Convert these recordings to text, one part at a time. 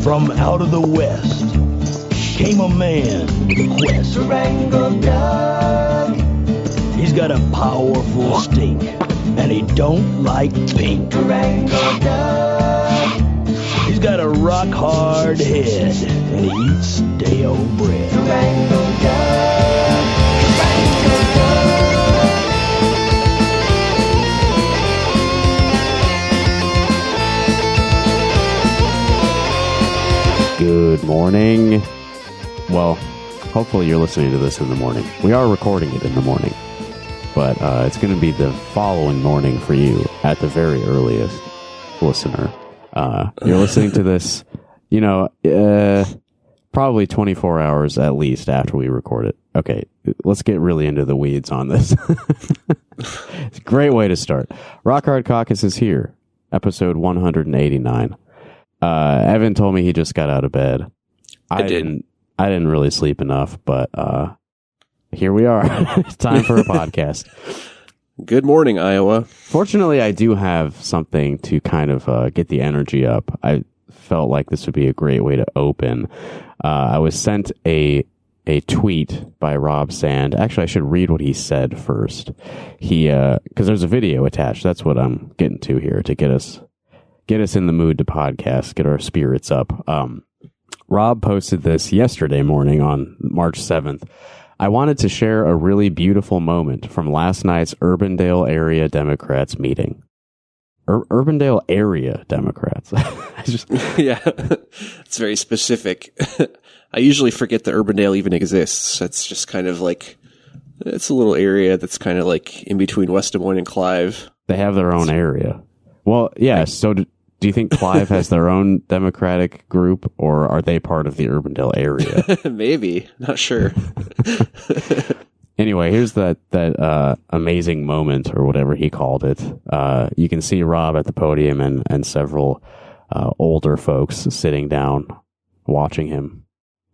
From out of the west came a man with a quest to wrangle Doug. He's got a powerful stink, and he don't like pink. To wrangle Doug. He's got a rock hard head, and he eats stale bread. To wrangle Doug. To wrangle Doug. Good morning. Well, hopefully you're listening to this in the morning. We are recording it in the morning, but it's going to be the following morning for you at the very earliest, listener. You're listening to this, probably 24 hours at least after we record it. Okay, let's get really into the weeds on this. It's a great way to start. Rock Hard Caucus is here, episode 189. Evan told me he just got out of bed. I didn't really sleep enough, but here we are. It's time for a podcast. Good morning, Iowa. Fortunately, I do have something to kind of get the energy up. I felt like this would be a great way to open. I was sent a tweet by Rob Sand. Actually, I should read what he said first. Because there's a video attached. That's what I'm getting to here to get us in the mood to podcast, get our spirits up. Rob posted this yesterday morning on March 7th. I wanted to share a really beautiful moment from last night's Urbandale area Democrats meeting. Urbandale area Democrats. Yeah, it's very specific. I usually forget that Urbandale even exists. It's just kind of like, it's a little area that's kind of like in between West Des Moines and Clive. They have their own area. Well, yeah, so do you think Clive has their own Democratic group, or are they part of the Urbandale area? Maybe. Not sure. Anyway, here's that amazing moment, or whatever he called it. You can see Rob at the podium and several older folks sitting down watching him.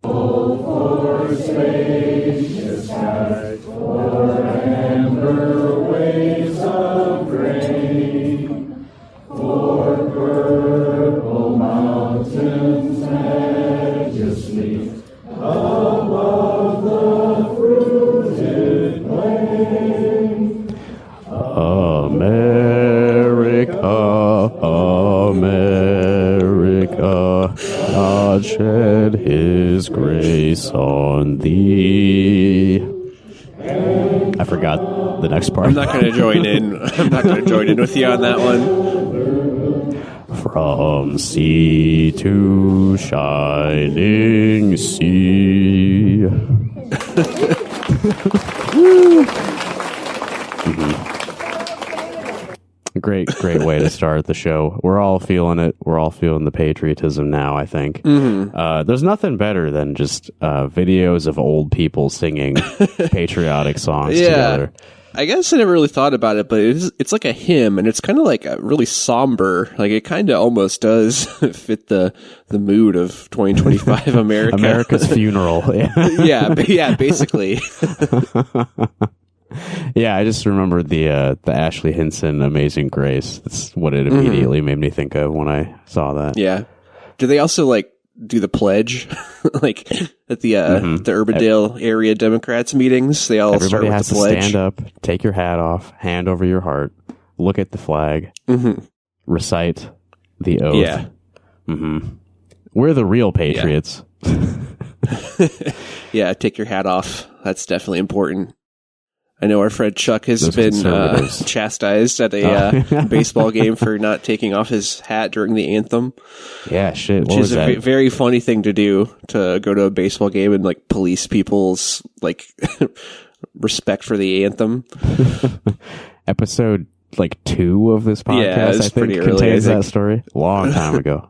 For spacious skies, for amber waves of grain, for purple mountains majesty, above the fruited plain. America, God shed his grace on thee. I forgot the next part. I'm not going to join in. I'm not going to join in with you on that one. From sea to shining sea. Great way to start the show. We're all feeling it. We're all feeling the patriotism now, I think. Mm-hmm. There's nothing better than just videos of old people singing patriotic songs together. I guess I never really thought about it, but it's like a hymn, and it's kind of like a really somber. Like, it kind of almost does fit the mood of 2025 America. America's funeral. Yeah, basically. Yeah, I just remember the Ashley Hinson Amazing Grace. That's what it immediately made me think of when I saw that. Yeah. Do they also like do the pledge like at the Urbandale area Democrats meetings? They all Everybody start has with the pledge. To stand up, take your hat off, hand over your heart, look at the flag, recite the oath. Yeah. We're the real patriots. Yeah, take your hat off. That's definitely important. I know our friend Chuck has been chastised at a baseball game for not taking off his hat during the anthem. Yeah, shit. Which is a very funny thing to do, to go to a baseball game and like police people's like respect for the anthem. Episode like 2 of this podcast, I think, contains that story. Long time ago.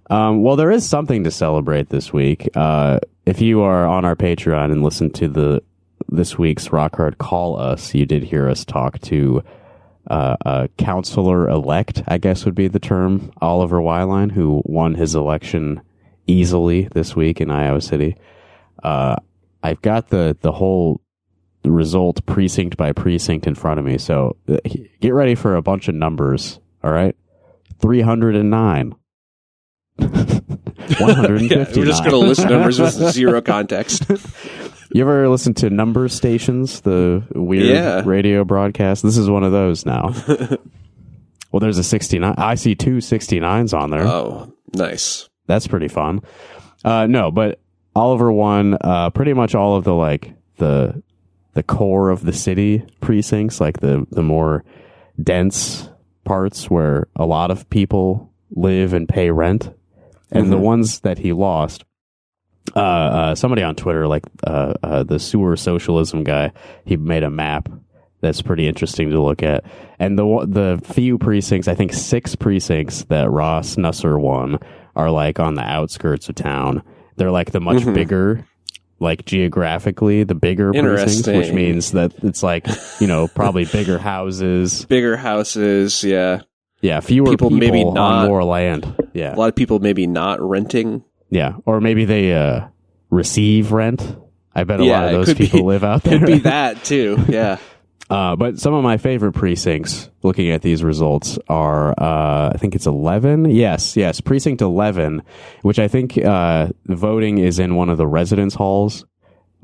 Well, there is something to celebrate this week. If you are on our Patreon and listen to this week's Rock Hard Call Us, you did hear us talk to a counselor-elect, I guess would be the term, Oliver Weiline, who won his election easily this week in Iowa City. I've got the whole result precinct by precinct in front of me, so get ready for a bunch of numbers, all right? 309. 159. Yeah, we're just going to list numbers with zero context. You ever listen to number stations, the weird radio broadcast? This is one of those now. Well, there's a 69. I see two 69s on there. Oh, nice. That's pretty fun. No, but Oliver won pretty much all of the core of the city precincts, like the more dense parts where a lot of people live and pay rent. And the ones that he lost, somebody on Twitter, like the sewer socialism guy, he made a map that's pretty interesting to look at. And the few precincts, I think 6 precincts that Ross Nusser won are like on the outskirts of town. They're like the much bigger, like geographically, the bigger precincts, which means that it's like, probably bigger houses. Bigger houses, yeah. Yeah, fewer people maybe not, on more land. Yeah. A lot of people maybe not renting. Yeah, or maybe they receive rent. I bet a lot of those people live out there. Could be that, too, yeah. But some of my favorite precincts, looking at these results, are, I think it's 11. Yes, precinct 11, which I think voting is in one of the residence halls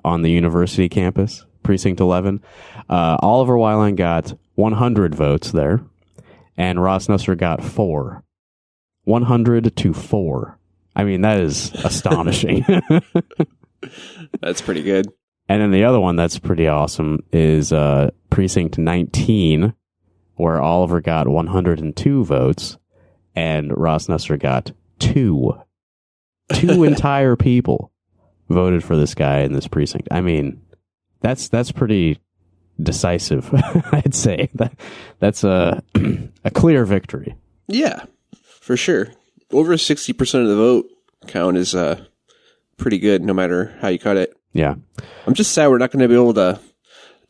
on the university campus, precinct 11. Oliver Weiland got 100 votes there, and Ross Nusser got 4. 100 to 4. I mean, that is astonishing. That's pretty good. And then the other one that's pretty awesome is precinct 19, where Oliver got 102 votes and Ross Nusser got 2. 2 entire people voted for this guy in this precinct. I mean, that's pretty decisive, I'd say. That's a clear victory. Yeah, for sure. Over 60% of the vote count is pretty good, no matter how you cut it. Yeah. I'm just sad we're not going to be able to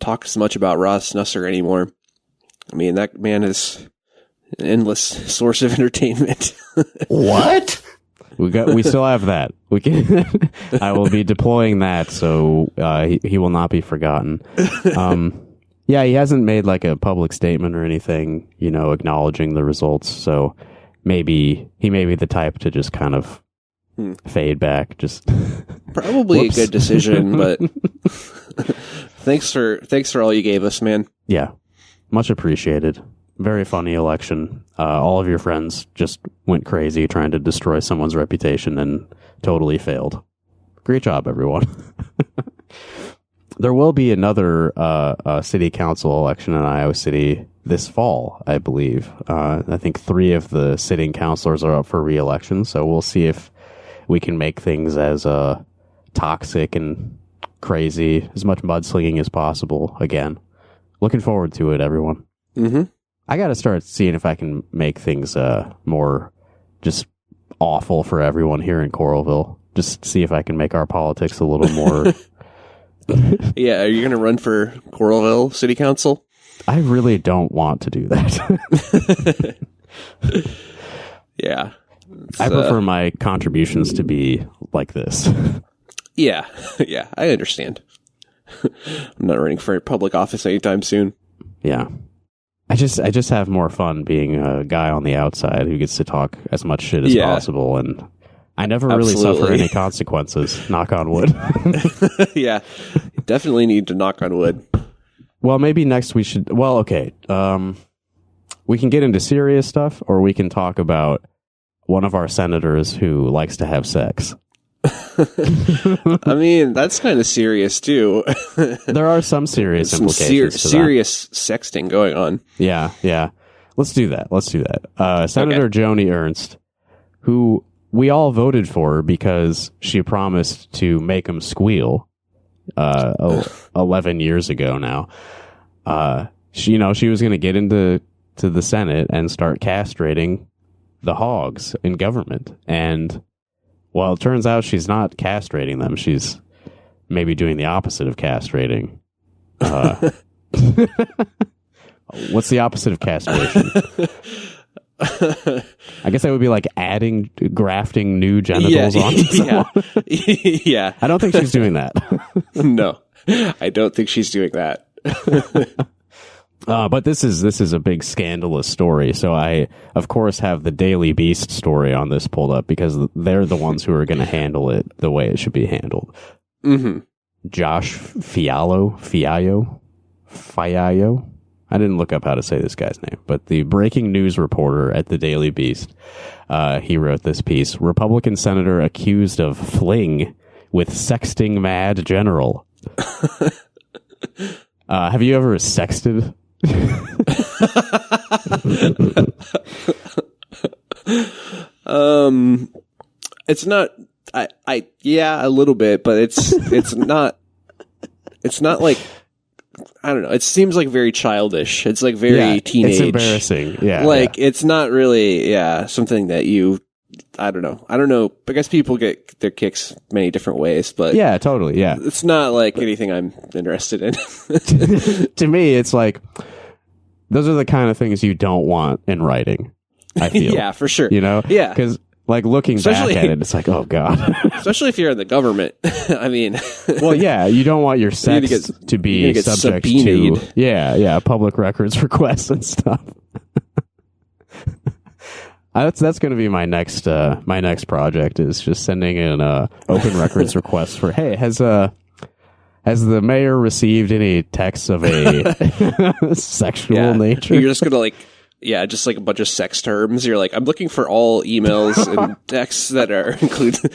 talk as much about Ross Nusser anymore. I mean, that man is an endless source of entertainment. What? We still have that. We can. I will be deploying that, so he will not be forgotten. Yeah, he hasn't made like a public statement or anything, acknowledging the results. So maybe he may be the type to just kind of fade back. Just probably a good decision, but thanks for all you gave us, man. Yeah, much appreciated. Very funny election. All of your friends just went crazy trying to destroy someone's reputation and totally failed. Great job, everyone. There will be another city council election in Iowa City this fall, I believe. I think 3 of the sitting councilors are up for re-election, so we'll see if we can make things as toxic and crazy, as much mudslinging as possible again. Looking forward to it, everyone. Mm-hmm. I got to start seeing if I can make things more just awful for everyone here in Coralville. Just see if I can make our politics a little more... Yeah, are you going to run for Coralville City Council? I really don't want to do that. Yeah. I prefer my contributions to be like this. Yeah, I understand. I'm not running for public office anytime soon. Yeah. I just have more fun being a guy on the outside who gets to talk as much shit as possible, and I never really suffer any consequences, knock on wood. Yeah, you definitely need to knock on wood. Well, maybe next we should... Well, okay. We can get into serious stuff, or we can talk about one of our senators who likes to have sex. I mean, that's kind of serious, too. There are some serious implications to serious sexting going on. Yeah. Let's do that. Senator Joni Ernst, who we all voted for because she promised to make him squeal 11 years ago now. She was going to get into the Senate and start castrating the hogs in government. And, well, it turns out she's not castrating them. She's maybe doing the opposite of castrating. What's the opposite of castration? I guess that would be like grafting new genitals onto someone. Yeah. I don't think she's doing that. No, I don't think she's doing that. But this is a big scandalous story. So I, of course, have the Daily Beast story on this pulled up because they're the ones who are going to handle it the way it should be handled. Mm-hmm. Josh Fiallo. I didn't look up how to say this guy's name, but the breaking news reporter at the Daily Beast, he wrote this piece. Republican senator accused of fling with sexting mad general. Have you ever sexted? It's not, yeah, a little bit, but it's not like, I don't know. It seems like very childish. It's like very teenage. It's embarrassing. Yeah. It's not really, something that I don't know. I guess people get their kicks many different ways, but yeah, totally. Yeah. It's not like anything I'm interested in. To me, it's like, those are the kind of things you don't want in writing, I feel. Yeah, for sure. You know? Yeah. Because, like, looking back at it, it's like, oh, God. Especially if you're in the government. I mean. Well, yeah, you don't want your sex to be subject to, public records requests and stuff. That's going to be my next project, is just sending in open records requests for, hey, has the mayor received any texts of a sexual nature? You're just going to just like a bunch of sex terms. You're like, I'm looking for all emails and texts that are included.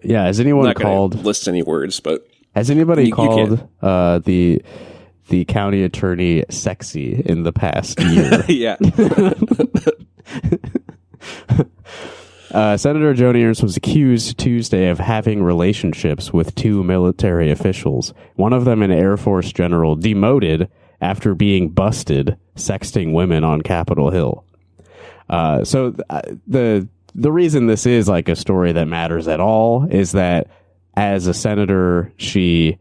Yeah, has anyone called? List any words, but has anybody called the county attorney sexy in the past year? Yeah. Senator Joni Ernst was accused Tuesday of having relationships with two military officials. One of them, an Air Force general, demoted after being busted sexting women on Capitol Hill. So the reason this is like a story that matters at all is that as a senator, she,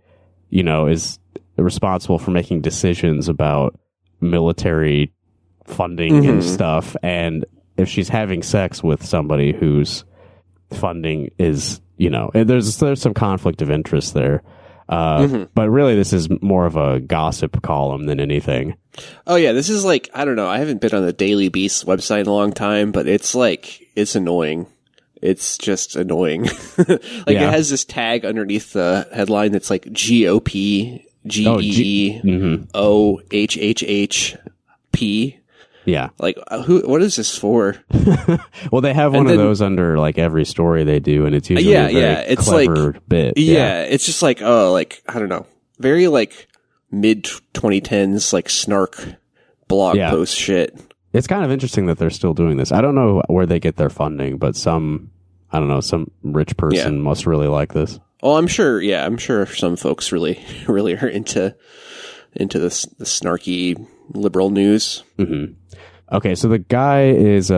is responsible for making decisions about military funding and stuff. And if she's having sex with somebody whose funding is, there's some conflict of interest there. But really, this is more of a gossip column than anything. Oh, yeah. This is like, I don't know. I haven't been on the Daily Beast website in a long time, but it's annoying. It's just annoying. It has this tag underneath the headline that's like GOP, GEOHHHP. Yeah. Like, what is this for? Well, they have one of those under like every story they do, and it's usually a very clever bit. Yeah, it's just like, I don't know, very like mid 2010s like snark blog post shit. It's kind of interesting that they're still doing this. I don't know where they get their funding, but some rich person must really like this. Oh, I'm sure some folks really, really are into the snarky liberal news. Mm-hmm. Okay, so the guy is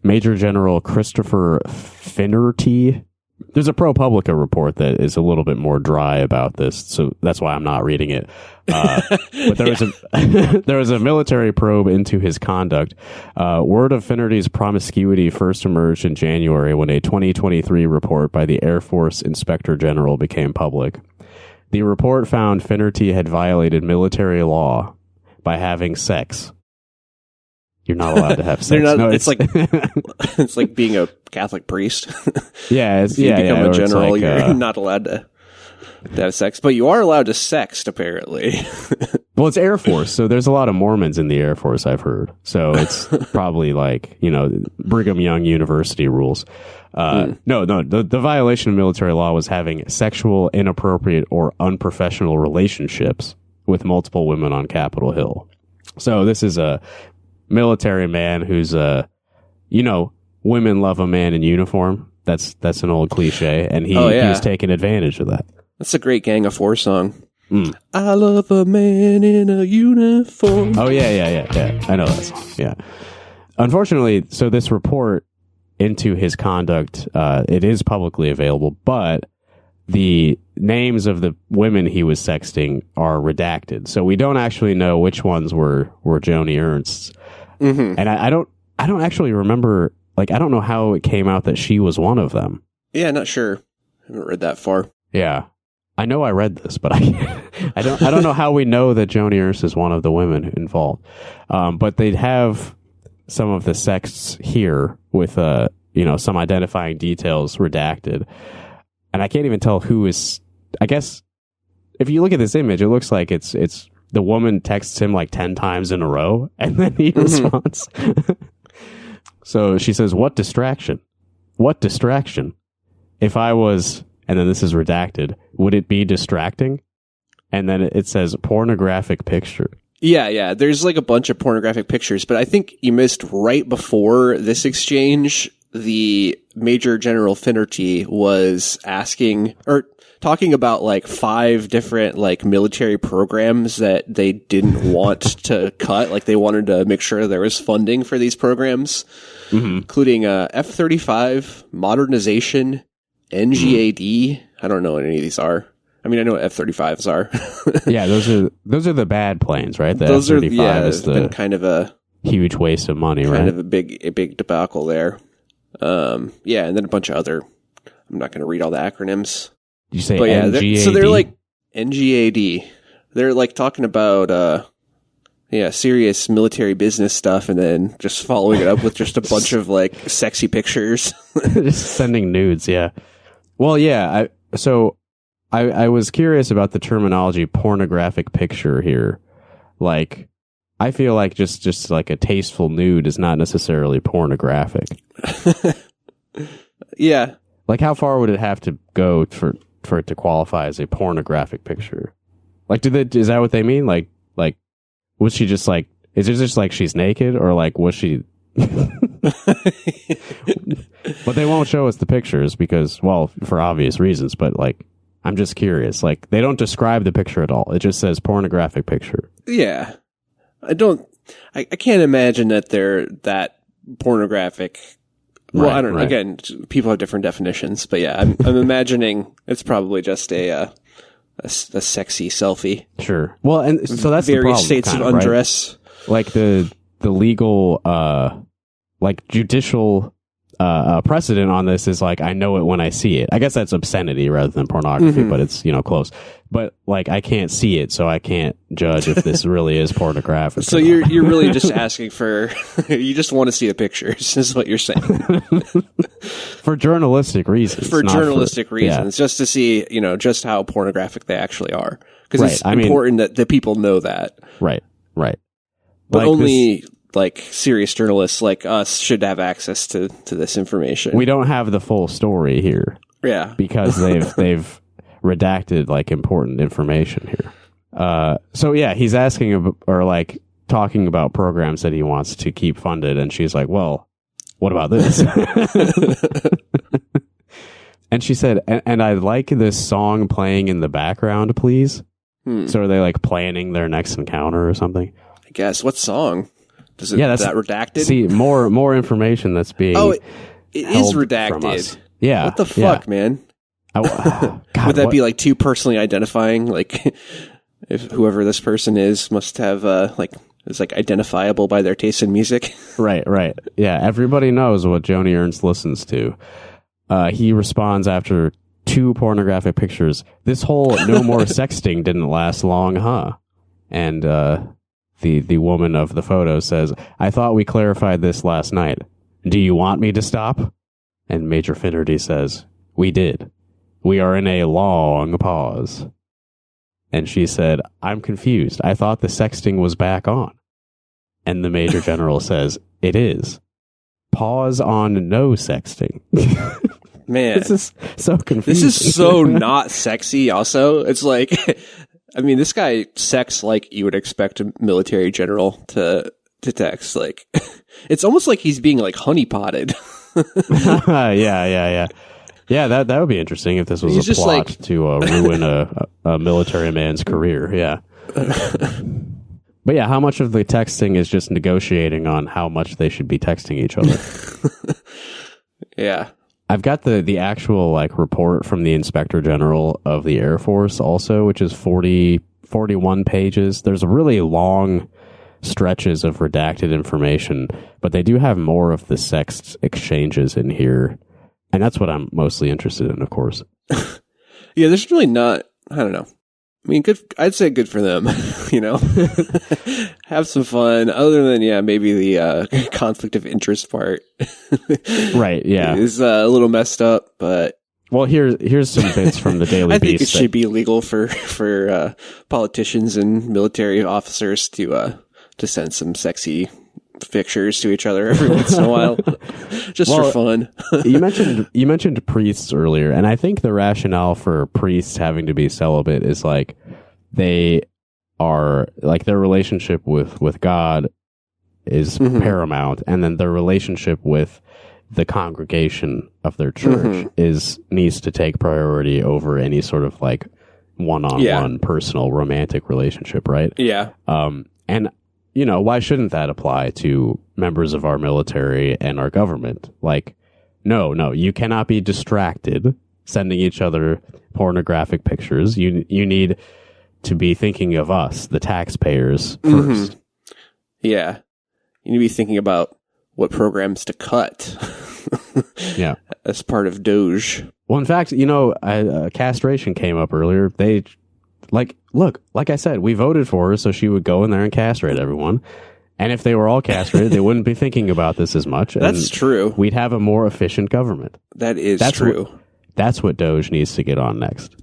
Major General Christopher Finnerty. There's a ProPublica report that is a little bit more dry about this, so that's why I'm not reading it. But there was a military probe into his conduct. Word of Finnerty's promiscuity first emerged in January when a 2023 report by the Air Force Inspector General became public. The report found Finnerty had violated military law by having sex. You're not allowed to have sex. It's like being a Catholic priest. Yeah, if you become a general, you're not allowed to have sex, but you are allowed to sext, apparently. Well, it's Air Force, so there's a lot of Mormons in the Air Force, I've heard. So it's probably like, Brigham Young University rules. No, the violation of military law was having sexual, inappropriate, or unprofessional relationships with multiple women on Capitol Hill. So this is a military man who's women love a man in uniform. That's an old cliche, and he was taking advantage of that. That's a great Gang of Four song. I love a man in a uniform. Oh yeah. I know that song. Yeah. Unfortunately, so this report into his conduct, it is publicly available, but the names of the women he was sexting are redacted, so we don't actually know which ones were Joni Ernst's. Mm-hmm. And I don't actually remember. Like, I don't know how it came out that she was one of them. Yeah, not sure. I haven't read that far. Yeah. I know I read this, but I don't know how we know that Joni Ernst is one of the women involved. But they'd have some of the sexts here with some identifying details redacted, and I can't even tell who is. I guess if you look at this image, it looks like it's the woman texts him like 10 times in a row, and then he responds. So she says, "What distraction? What distraction? If I was," and then this is redacted, "would it be distracting?" And then it says pornographic picture. Yeah. There's like a bunch of pornographic pictures, but I think you missed right before this exchange. The Major General Finnerty was asking or talking about like 5 different like military programs that they didn't want to cut. Like they wanted to make sure there was funding for these programs, including F-35, modernization, NGAD. I don't know what any of these are. I mean, I know what F-35s are. Yeah, those are the bad planes, right? The those F-35 is the been kind of a huge waste of money, kind right? of a big debacle there. And then a bunch of other. I'm not going to read all the acronyms. Did you say But yeah, NGAD? so they're like NGAD. They're like talking about serious military business stuff, and then just following it up with just a bunch of like sexy pictures. Just sending nudes, yeah. Well, yeah. I was curious about the terminology pornographic picture here. Like, I feel like just like a tasteful nude is not necessarily pornographic. Yeah. Like, how far would it have to go for it to qualify as a pornographic picture? Like, is that what they mean? Like, was she just like, is it just like she's naked, or like, was she? But they won't show us the pictures because, well, for obvious reasons. But like, I'm just curious. Like, they don't describe the picture at all. It just says pornographic picture. Yeah. I can't imagine that they're that pornographic. Well, Right, I don't know. right. Again, people have different definitions, but yeah, I'm imagining it's probably just a sexy selfie. Sure. Well, and so that's the Various problem, states kind of of, right? undress. Like the legal, like judicial precedent on this is like, I know it when I see it. I guess that's obscenity rather than pornography, but it's, close. But like, I can't see it, so I can't judge if this really is pornographic. So you're really just asking for, you just want to see the pictures, is what you're saying. For journalistic reasons. For not journalistic reasons, yeah. just to see, just how pornographic they actually are. Because Right, it's I mean- important that the people know that. Right. But Like only like serious journalists like us should have access to this information. we don't have the full story here Yeah. because they've redacted like important information here. So yeah, he's asking or like talking about programs that he wants to keep funded, and she's like, "Well, what about this?" And she said, "And I'd like this song playing in the background, please." So are they like planning their next encounter or something? I guess. What song? Is Yeah, that redacted? See, more information that's being it is held from redacted. us. Yeah. What the fuck, man? God, Would that what- be like too personally identifying? Like, if whoever this person is must have is like identifiable by their taste in music. Right. Yeah, everybody knows what Joni Ernst listens to. He responds after 2 pornographic pictures. This whole no more sexting didn't last long, huh? And the woman of the photo says, "I thought we clarified this last night. Do you want me to stop?" And Major Finnerty says, "We did. We are in a long pause." And she said, "I'm confused. I thought the sexting was back on." And the Major General says, "It is. Pause on no sexting." Man, This is so confusing. this is so not sexy. Also, it's like, I mean, this guy sex like you would expect a military general to text. Like, it's almost like he's being like honeypotted. Yeah. Yeah, that would be interesting if this was He's a just plot like- to ruin a military man's career. Yeah. But yeah, how much of the texting is just negotiating on how much they should be texting each other? Yeah. I've got the actual like report from the Inspector General of the Air Force also, which is 41 pages. There's really long stretches of redacted information, but they do have more of the sext exchanges in here. And that's what I'm mostly interested in, of course. Yeah, there's really not I don't know. I mean, good. I'd say good for them. Have some fun. Other than maybe the conflict of interest part, right? Yeah, is a little messed up. But well, here's some bits from the Daily Beast. I think it should be illegal for politicians and military officers to send some sexy pictures to each other every once in a while, just for fun. you mentioned priests earlier, and I think the rationale for priests having to be celibate is like they are like their relationship with God is paramount, and then their relationship with the congregation of their church needs to take priority over any sort of like one-on-one personal romantic relationship, right? Yeah. And why shouldn't that apply to members of our military and our government? Like, no, you cannot be distracted sending each other pornographic pictures. You need to be thinking of us, the taxpayers, first. Yeah. You need to be thinking about what programs to cut. Yeah. As part of Doge. Well, in fact, castration came up earlier. They like I said, we voted for her so she would go in there and castrate everyone. And if they were all castrated, they wouldn't be thinking about this as much. That's true. We'd have a more efficient government. That's true. That's what Doge needs to get on next.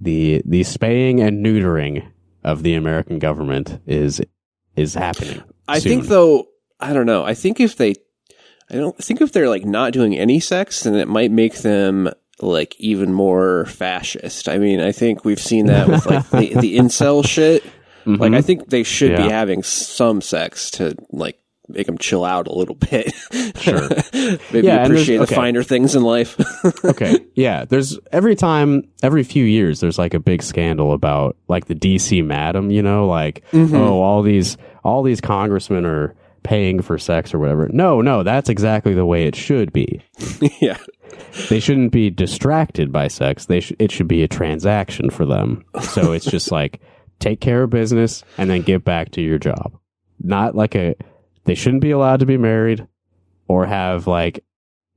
The spaying and neutering of the American government is happening. I think though, I don't know. I think if they're like not doing any sex, then it might make them like even more fascist. I mean, I think we've seen that with like the incel shit. Like, I think they should be having some sex to like make them chill out a little bit. Sure. Maybe appreciate the finer things in life. Okay. Yeah. There's every few years, there's like a big scandal about like the DC Madam, like, all these congressmen are paying for sex or whatever. No, that's exactly the way it should be. Yeah. They shouldn't be distracted by sex. It should be a transaction for them. So it's just like, take care of business and then get back to your job. Not like they shouldn't be allowed to be married or have like,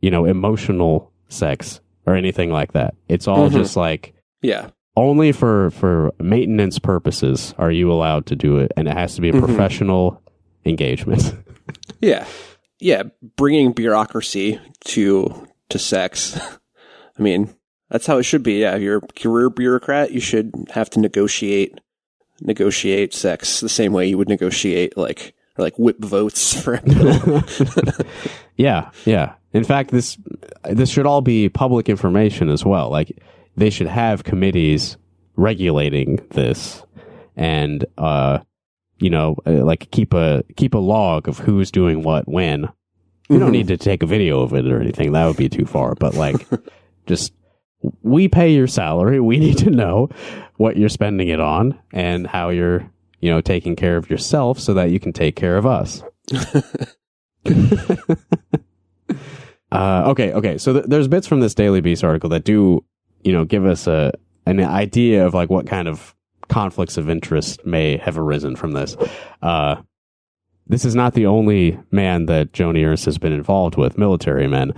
emotional sex or anything like that. It's all just like, only for maintenance purposes are you allowed to do it. And it has to be a professional engagement. Yeah. Bringing bureaucracy to sex. I mean, that's how it should be. Yeah. If you're a career bureaucrat, you should have to negotiate sex the same way you would negotiate like whip votes for a bill. Yeah. In fact, this should all be public information as well. Like, they should have committees regulating this and, like keep a log of who's doing what when. You don't need to take a video of it or anything. That would be too far. But like, just, we pay your salary. We need to know what you're spending it on and how you're, taking care of yourself so that you can take care of us. Okay. So there's bits from this Daily Beast article that do, give us an idea of like what kind of conflicts of interest may have arisen from this. This is not the only man that Joni Ernst has been involved with, military men.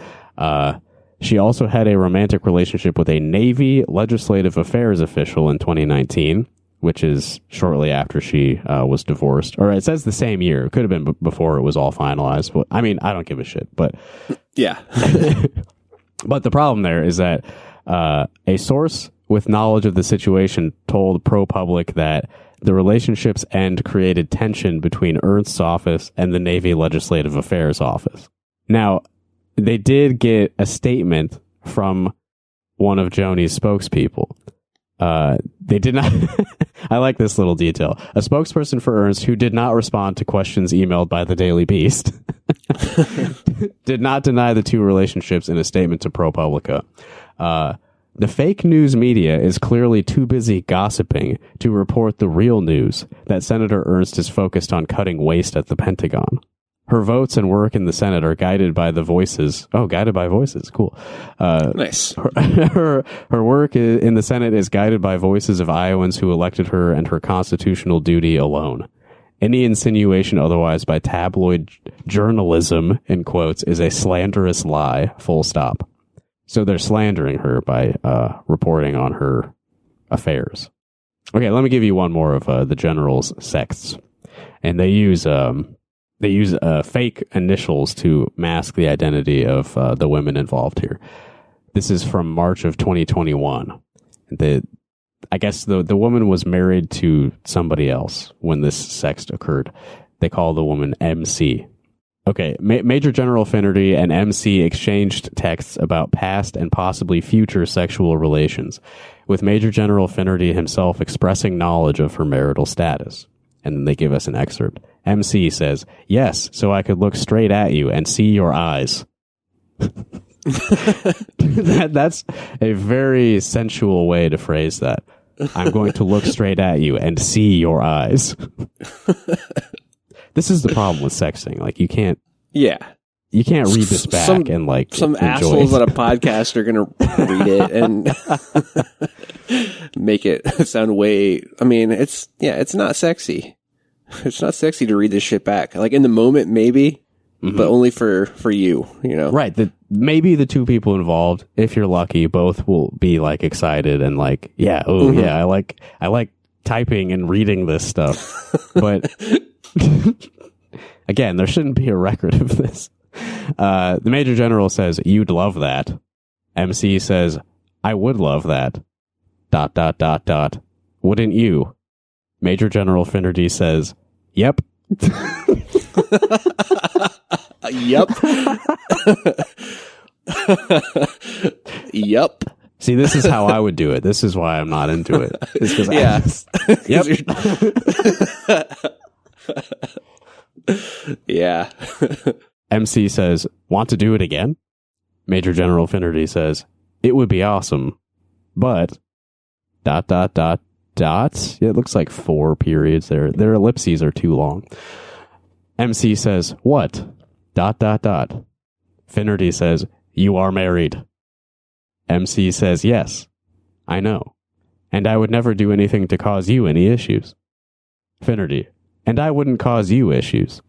She also had a romantic relationship with a Navy legislative affairs official in 2019, which is shortly after she was divorced. Or it says the same year. It could have been before it was all finalized. But I mean, I don't give a shit. But yeah. But the problem there is that a source with knowledge of the situation told ProPublic that the relationship's end created tension between Ernst's office and the Navy Legislative Affairs office. Now, they did get a statement from one of Joni's spokespeople. They did not... I like this little detail. A spokesperson for Ernst, who did not respond to questions emailed by the Daily Beast, did not deny the two relationships in a statement to ProPublica. The fake news media is clearly too busy gossiping to report the real news that Senator Ernst is focused on cutting waste at the Pentagon. Her votes and work in the Senate are guided by the voices. Oh, guided by voices. Cool. Nice. Her work in the Senate is guided by voices of Iowans who elected her and her constitutional duty alone. Any insinuation otherwise by tabloid journalism, in quotes, is a slanderous lie, full stop. So they're slandering her by reporting on her affairs. Okay, let me give you one more of the general's sects. And they use fake initials to mask the identity of the women involved here. This is from March of 2021. I guess the woman was married to somebody else when this sext occurred. They call the woman MC. Okay, Major General Finnerty and MC exchanged texts about past and possibly future sexual relations, with Major General Finnerty himself expressing knowledge of her marital status. And then they give us an excerpt. MC says, "Yes, so I could look straight at you and see your eyes." That's a very sensual way to phrase that. I'm going to look straight at you and see your eyes. This is the problem with sexting. Like, you can't read this back and like some enjoy assholes it. at a podcast are gonna read it and make it sound way. I mean, it's not sexy. It's not sexy to read this shit back. Like, in the moment, maybe, but only for you. You know, right? Maybe the two people involved, if you're lucky, both will be like excited and like, yeah, I like typing and reading this stuff, but. Again, there shouldn't be a record of this. The Major General says, "You'd love that." MC says, "I would love that. ... Wouldn't you?" Major General Finnerty says, "Yep." Yep. Yep. See, this is how I would do it. This is why I'm not into it. It's because yep. Yeah. MC says, "Want to do it again?" Major General Finnerty says, "It would be awesome, but ... Yeah, it looks like 4 periods there. Their ellipses are too long. MC says, "What ... Finnerty says, "You are married." MC says, "Yes, I know. And I would never do anything to cause you any issues." Finnerty, "And I wouldn't cause you issues."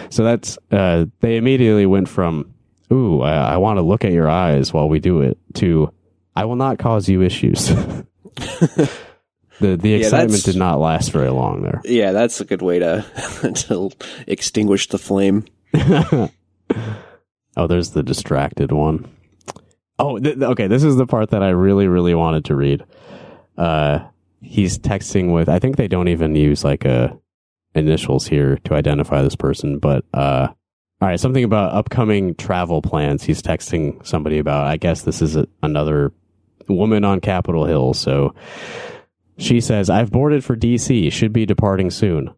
So that's, they immediately went from, "Ooh, I want to look at your eyes while we do it," to, "I will not cause you issues." The excitement did not last very long there. Yeah, that's a good way to extinguish the flame. Oh, there's the distracted one. Oh, okay, this is the part that I really, really wanted to read. He's texting with, I think they don't even use like initials here to identify this person, but all right, something about upcoming travel plans. He's texting somebody about, I guess this is another woman on Capitol Hill. So she says, "I've boarded for DC, should be departing soon."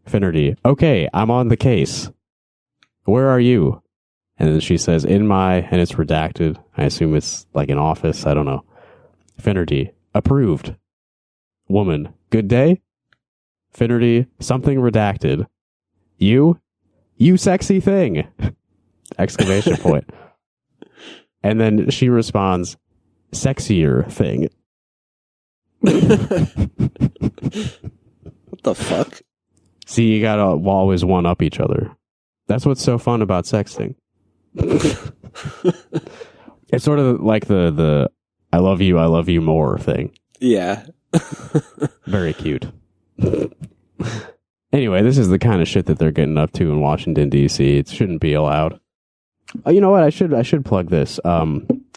Finnerty, "Okay, I'm on the case. Where are you?" And then she says, and it's redacted. I assume it's like an office. I don't know. Finnerty, "Approved." Woman, "Good day?" Finnerty, something redacted. You sexy thing!" Exclamation point. And then she responds, "Sexier thing." What the fuck? See, you gotta always one up each other. That's what's so fun about sexting. It's sort of like the I love you more thing. Yeah. Very cute. Anyway, this is the kind of shit that they're getting up to in Washington, D.C. It shouldn't be allowed. You know what? I should plug this.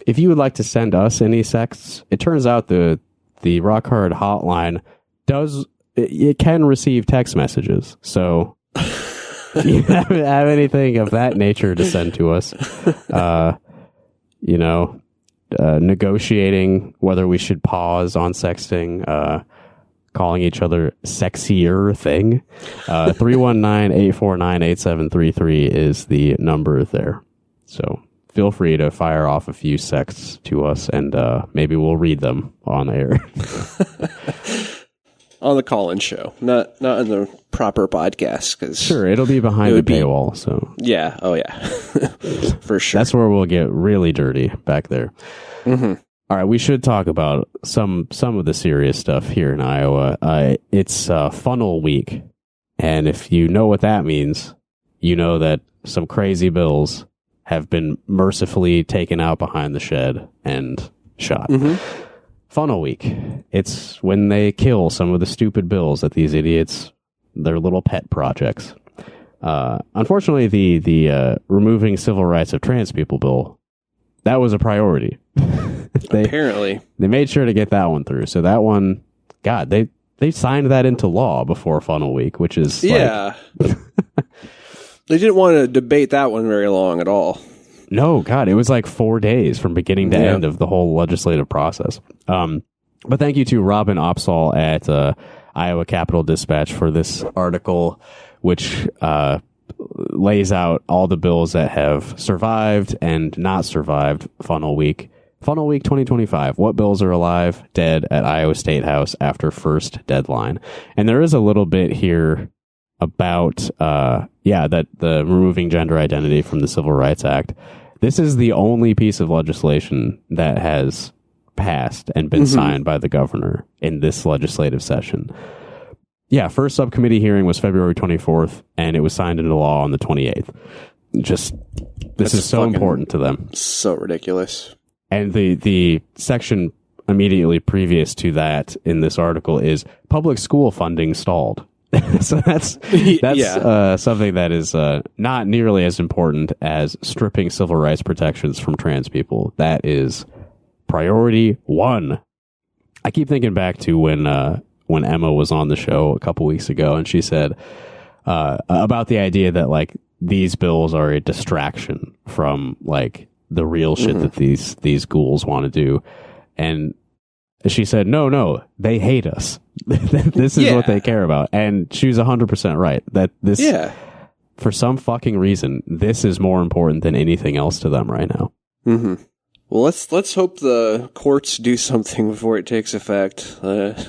If you would like to send us any sexts, it turns out the Rock Hard hotline it can receive text messages. So if you have anything of that nature to send to us, negotiating whether we should pause on sexting, calling each other sexier thing, 319-849-8733 is the number there. So feel free to fire off a few sexts to us, and maybe we'll read them on air. On the call-in show, not in the proper podcast. Cause sure, it'll be behind the paywall. So yeah, oh yeah, for sure. That's where we'll get really dirty back there. Mm-hmm. All right, we should talk about some of the serious stuff here in Iowa. It's funnel week, and if you know what that means, you know that some crazy bills have been mercifully taken out behind the shed and shot. Funnel week. It's when they kill some of the stupid bills that these idiots, their little pet projects. Unfortunately, the removing civil rights of trans people bill, that was a priority. Apparently. They made sure to get that one through. So that one, God, they signed that into law before Funnel Week, which is yeah. They didn't want to debate that one very long at all. No, God, it was like 4 days from beginning to end of the whole legislative process. But thank you to Robin Opsahl at Iowa Capitol Dispatch for this article, which lays out all the bills that have survived and not survived Funnel Week. Funnel Week 2025. What bills are alive, dead at Iowa State House after first deadline? And there is a little bit here about, that the removing gender identity from the Civil Rights Act. This is the only piece of legislation that has passed and been signed by the governor in this legislative session. Yeah, first subcommittee hearing was February 24th, and it was signed into law on the 28th. This is so important to them. So ridiculous. And the section immediately previous to that in this article is public school funding stalled. So that's something that is not nearly as important as stripping civil rights protections from trans people. That is priority one. I keep thinking back to when Emma was on the show a couple weeks ago, and she said about the idea that like these bills are a distraction from like the real shit that these ghouls want to do. And she said, no, they hate us. This is what they care about. And she was 100% right. That this, for some fucking reason, this is more important than anything else to them right now. Mm-hmm. Well, let's hope the courts do something before it takes effect. Always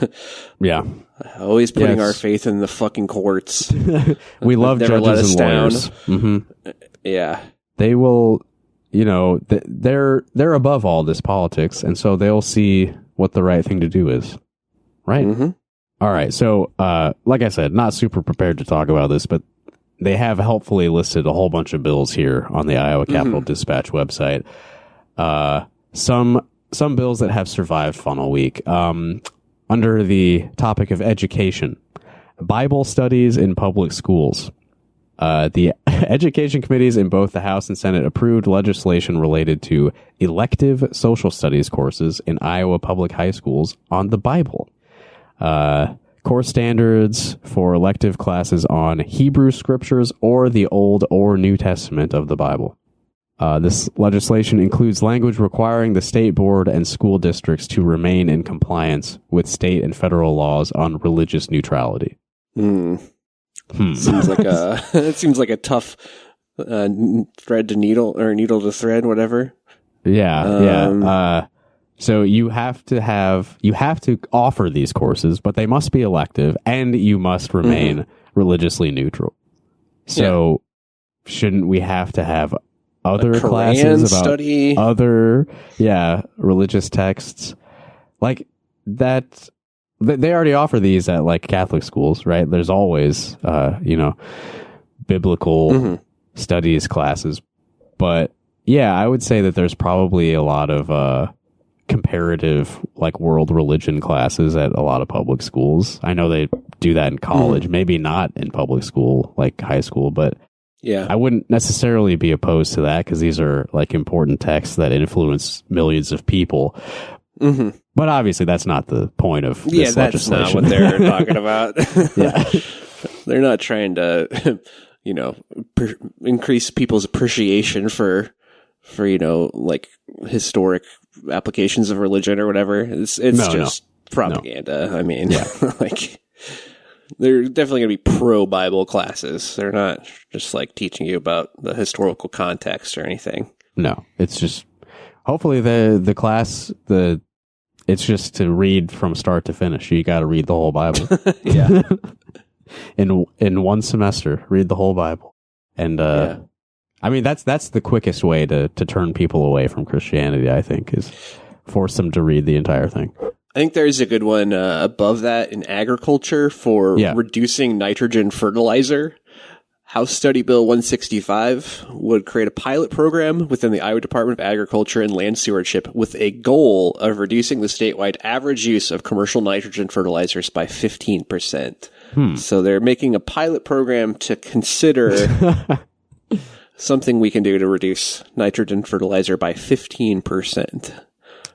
putting our faith in the fucking courts. We love judges and lawyers. Yeah. They will, they're above all this politics, and so they'll see what the right thing to do is. Right? All right. So, like I said, not super prepared to talk about this, but they have helpfully listed a whole bunch of bills here on the Iowa Capitol Dispatch website. Some bills that have survived Funnel Week. Under the topic of education, Bible studies in public schools. The education committees in both the House and Senate approved legislation related to elective social studies courses in Iowa public high schools on the Bible. Course standards for elective classes on Hebrew scriptures or the Old or New Testament of the Bible. This legislation includes language requiring the state board and school districts to remain in compliance with state and federal laws on religious neutrality. Seems like a tough thread to needle or needle to thread, whatever. So you have to offer these courses, but they must be elective, and you must remain religiously neutral. So shouldn't we have to have other classes about study, other religious texts like that? They already offer these at like Catholic schools, right? There's always biblical studies classes, but I would say that there's probably a lot of comparative like world religion classes at a lot of public schools. I know they do that in college, maybe not in public school like high school, but I wouldn't necessarily be opposed to that because these are like important texts that influence millions of people. But obviously that's not the point of this legislation. That's not what they're talking about. They're not trying to, increase people's appreciation for like historic applications of religion or whatever. It's just propaganda. No. I mean, like they're definitely going to be pro-Bible classes. They're not just like teaching you about the historical context or anything. No, it's just hopefully the class, it's just to read from start to finish. You got to read the whole Bible. In one semester, read the whole Bible. And I mean that's the quickest way to turn people away from Christianity, I think, is force them to read the entire thing. I think there's a good one above that in agriculture for reducing nitrogen fertilizer. House Study Bill 165 would create a pilot program within the Iowa Department of Agriculture and Land Stewardship with a goal of reducing the statewide average use of commercial nitrogen fertilizers by 15%. So they're making a pilot program to consider something we can do to reduce nitrogen fertilizer by 15%.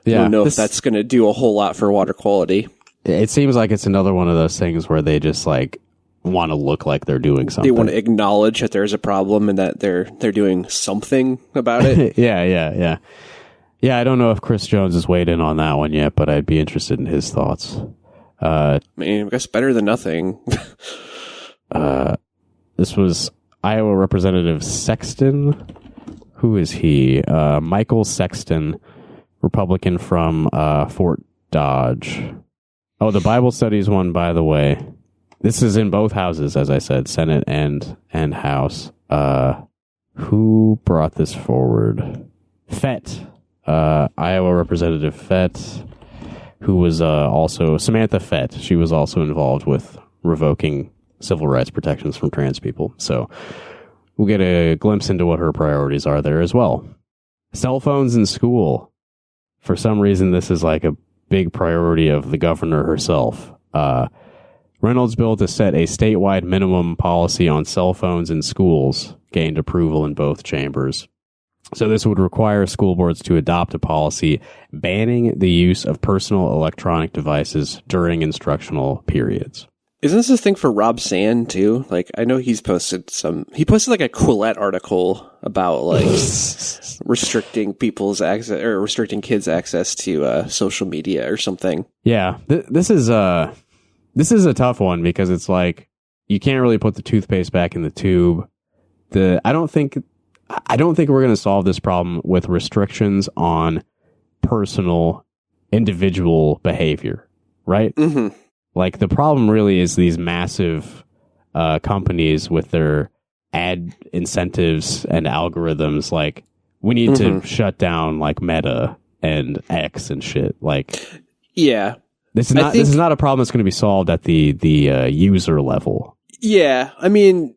Yeah, I don't know if that's going to do a whole lot for water quality. It seems like it's another one of those things where they just like want to look like they're doing something. They want to acknowledge that there's a problem and that they're doing something about it. Yeah, I don't know if Chris Jones has weighed in on that one yet, but I'd be interested in his thoughts. I mean, I guess better than nothing. This was Iowa Representative Sexton. Who is he? Michael Sexton, Republican from Fort Dodge. Oh, the Bible studies one, by the way. This is in both houses, as I said, Senate and House. Who brought this forward? Fett, Iowa Representative Fett, who was also Samantha Fett. She was also involved with revoking civil rights protections from trans people. So we'll get a glimpse into what her priorities are there as well. Cell phones in school. For some reason, this is like a big priority of the governor herself. Reynolds' bill to set a statewide minimum policy on cell phones in schools gained approval in both chambers. So this would require school boards to adopt a policy banning the use of personal electronic devices during instructional periods. Isn't this a thing for Rob Sand too? Like, I know he posted like a Quillette article about like restricting people's access or restricting kids' access to social media or something. Yeah, this is a tough one because it's like you can't really put the toothpaste back in the tube. I don't think we're going to solve this problem with restrictions on personal, individual behavior, right? Mm-hmm. Like the problem really is these massive companies with their ad incentives and algorithms. Like we need to shut down like Meta and X and shit. Like, yeah. This is not a problem that's going to be solved at the user level. Yeah, I mean,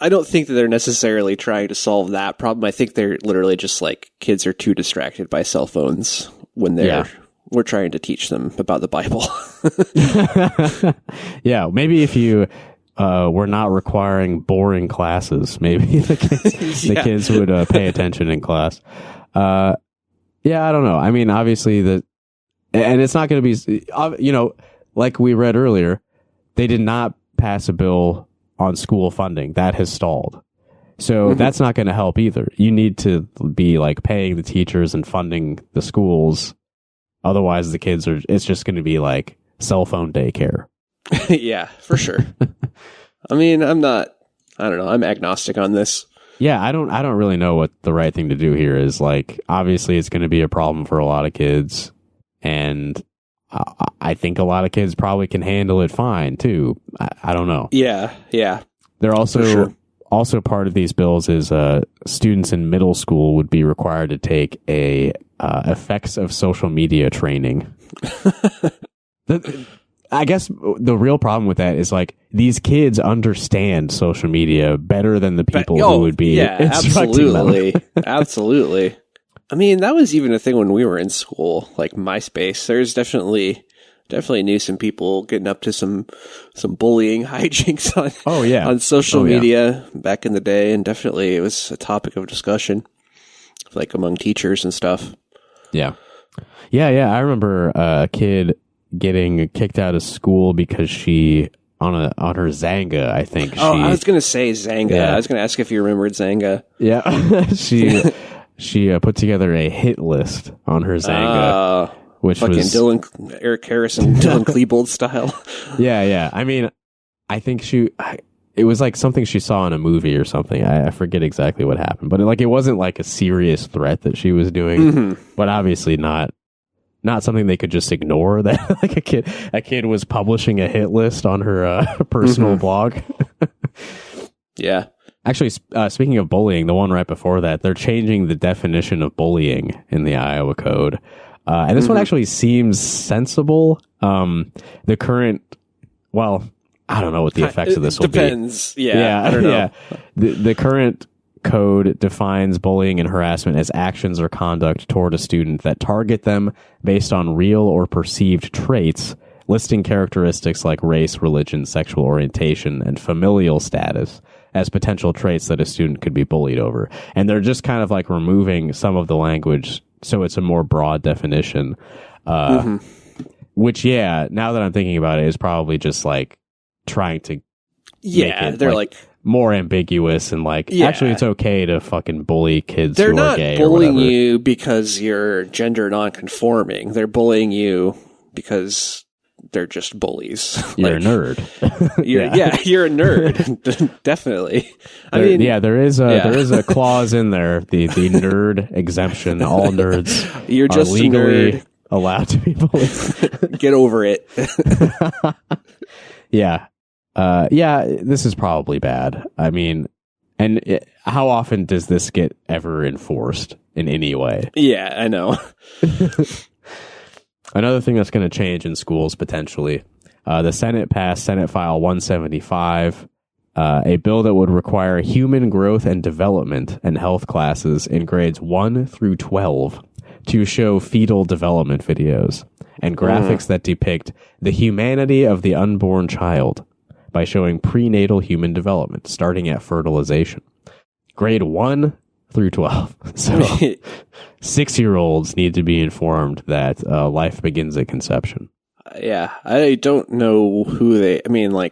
I don't think that they're necessarily trying to solve that problem. I think they're literally just like kids are too distracted by cell phones when we're trying to teach them about the Bible. Yeah, maybe if you were not requiring boring classes, maybe the kids would pay attention in class. Yeah, I don't know. I mean, obviously and it's not going to be, like we read earlier, they did not pass a bill on school funding. That has stalled. So that's not going to help either. You need to be like paying the teachers and funding the schools. Otherwise, it's just going to be like cell phone daycare. Yeah, for sure. I mean, I don't know. I'm agnostic on this. Yeah, I don't really know what the right thing to do here is. Like, obviously, it's going to be a problem for a lot of kids. And I think a lot of kids probably can handle it fine, too. I don't know. Yeah. They're also part of these bills is students in middle school would be required to take a effects of social media training. I guess the real problem with that is like these kids understand social media better than the people who would be instructing them. Absolutely. I mean, that was even a thing when we were in school, like MySpace. There's definitely knew some people getting up to some bullying hijinks on social media back in the day, and definitely it was a topic of discussion, like among teachers and stuff. Yeah. I remember a kid getting kicked out of school because she on her Zanga, I think. I was gonna say Zanga. Yeah. I was gonna ask if you remembered Zanga. Yeah, she put together a hit list on her Zanga, which was Eric Harris and Dylan Klebold style. Yeah. I mean, I think it was like something she saw in a movie or something. I forget exactly what happened, but it wasn't like a serious threat that she was doing, but obviously not something they could just ignore. That like a kid was publishing a hit list on her personal blog. Yeah. Actually, speaking of bullying, the one right before that, they're changing the definition of bullying in the Iowa Code. And this one actually seems sensible. The current, I don't know what the effects of this will Depends. be. Yeah. I don't know. Yeah. The current code defines bullying and harassment as actions or conduct toward a student that target them based on real or perceived traits, listing characteristics like race, religion, sexual orientation, and familial status as potential traits that a student could be bullied over. And they're just kind of like removing some of the language so it's a more broad definition. Which, now that I'm thinking about it, is probably just like trying to make it, they're like more ambiguous and actually it's okay to fucking bully kids who are gay. They're not bullying or whatever. you because you're gender nonconforming. They're bullying you because they're just bullies. You're a nerd. You're a nerd. Definitely. There is a clause in there, the nerd exemption. All nerds you're just are legally a nerd. Allowed to be bullied. Get over it. This is probably bad. I mean, how often does this get ever enforced in any way? Yeah, I know. Another thing that's going to change in schools potentially, the Senate passed Senate File 175, a bill that would require human growth and development and health classes in grades 1 through 12 to show fetal development videos and graphics that depict the humanity of the unborn child by showing prenatal human development starting at fertilization. Grade 1 through 12. So 6-year-olds need to be informed that life begins at conception. Yeah, I don't know I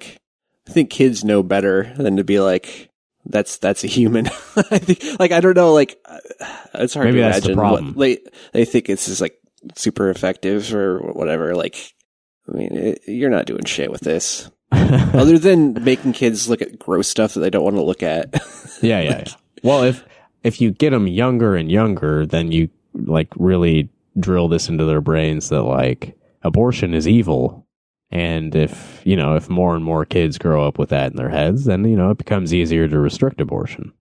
think kids know better than to be like, that's a human. I think, I don't know, it's hard Maybe to that's the imagine problem. what they think it's just super effective or whatever. You're not doing shit with this. Other than making kids look at gross stuff that they don't want to look at. Yeah. Well, if you get them younger and younger, then you really drill this into their brains that abortion is evil. And if more and more kids grow up with that in their heads, then, it becomes easier to restrict abortion.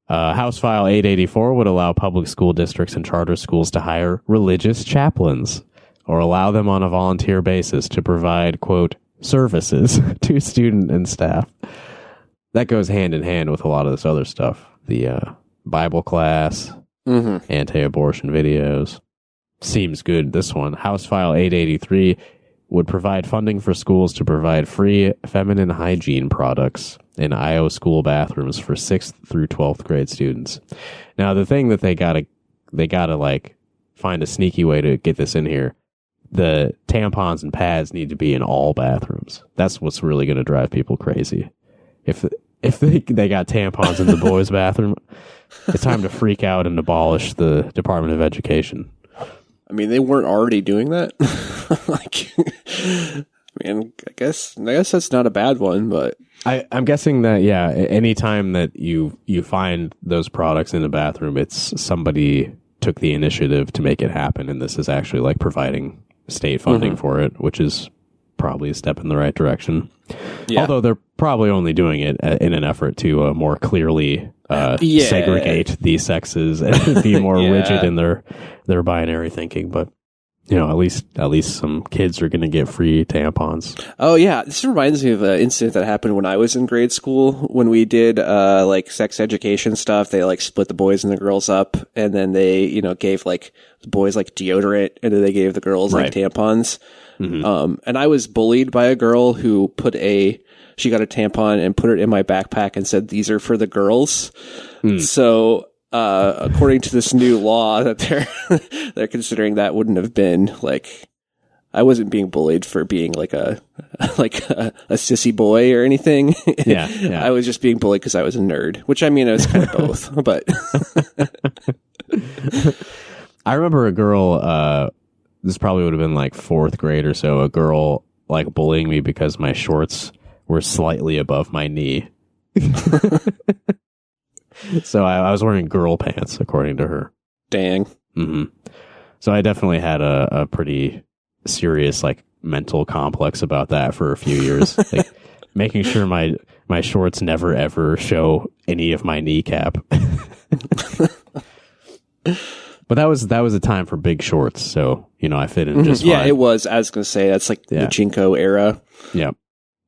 House File 884 would allow public school districts and charter schools to hire religious chaplains or allow them on a volunteer basis to provide, quote, services to student and staff. That goes hand in hand with a lot of this other stuff. The Bible class, anti-abortion videos. Seems good, this one. House File 883 would provide funding for schools to provide free feminine hygiene products in IO school bathrooms for 6th through 12th grade students. Now, the thing that they gotta find a sneaky way to get this in here. The tampons and pads need to be in all bathrooms. That's what's really going to drive people crazy. If they got tampons in the boys' bathroom, it's time to freak out and abolish the Department of Education. I mean, they weren't already doing that. I guess that's not a bad one, but I'm guessing that anytime that you find those products in the bathroom, it's somebody took the initiative to make it happen, and this is actually providing state funding for it, which is probably a step in the right direction. Yeah. Although they're probably only doing it in an effort to more clearly segregate the sexes and be more rigid in their binary thinking. But at least some kids are going to get free tampons. Oh yeah, this reminds me of an incident that happened when I was in grade school when we did sex education stuff. They split the boys and the girls up, and then they gave the boys deodorant, and then they gave the girls tampons. And I was bullied by a girl who she got a tampon and put it in my backpack and said, "These are for the girls." So according to this new law that they're considering, that wouldn't have been I wasn't being bullied for being a sissy boy or anything. Yeah. I was just being bullied because I was a nerd, which I was kind of both, but I remember a girl, this probably would have been 4th grade or so, a girl bullying me because my shorts were slightly above my knee. So I was wearing girl pants, according to her. Dang. So I definitely had a pretty serious mental complex about that for a few years. Making sure my shorts never ever show any of my kneecap. But that was a time for big shorts, so I fit in just fine. Yeah, it was. I was gonna say that's the Jinko era. Yep.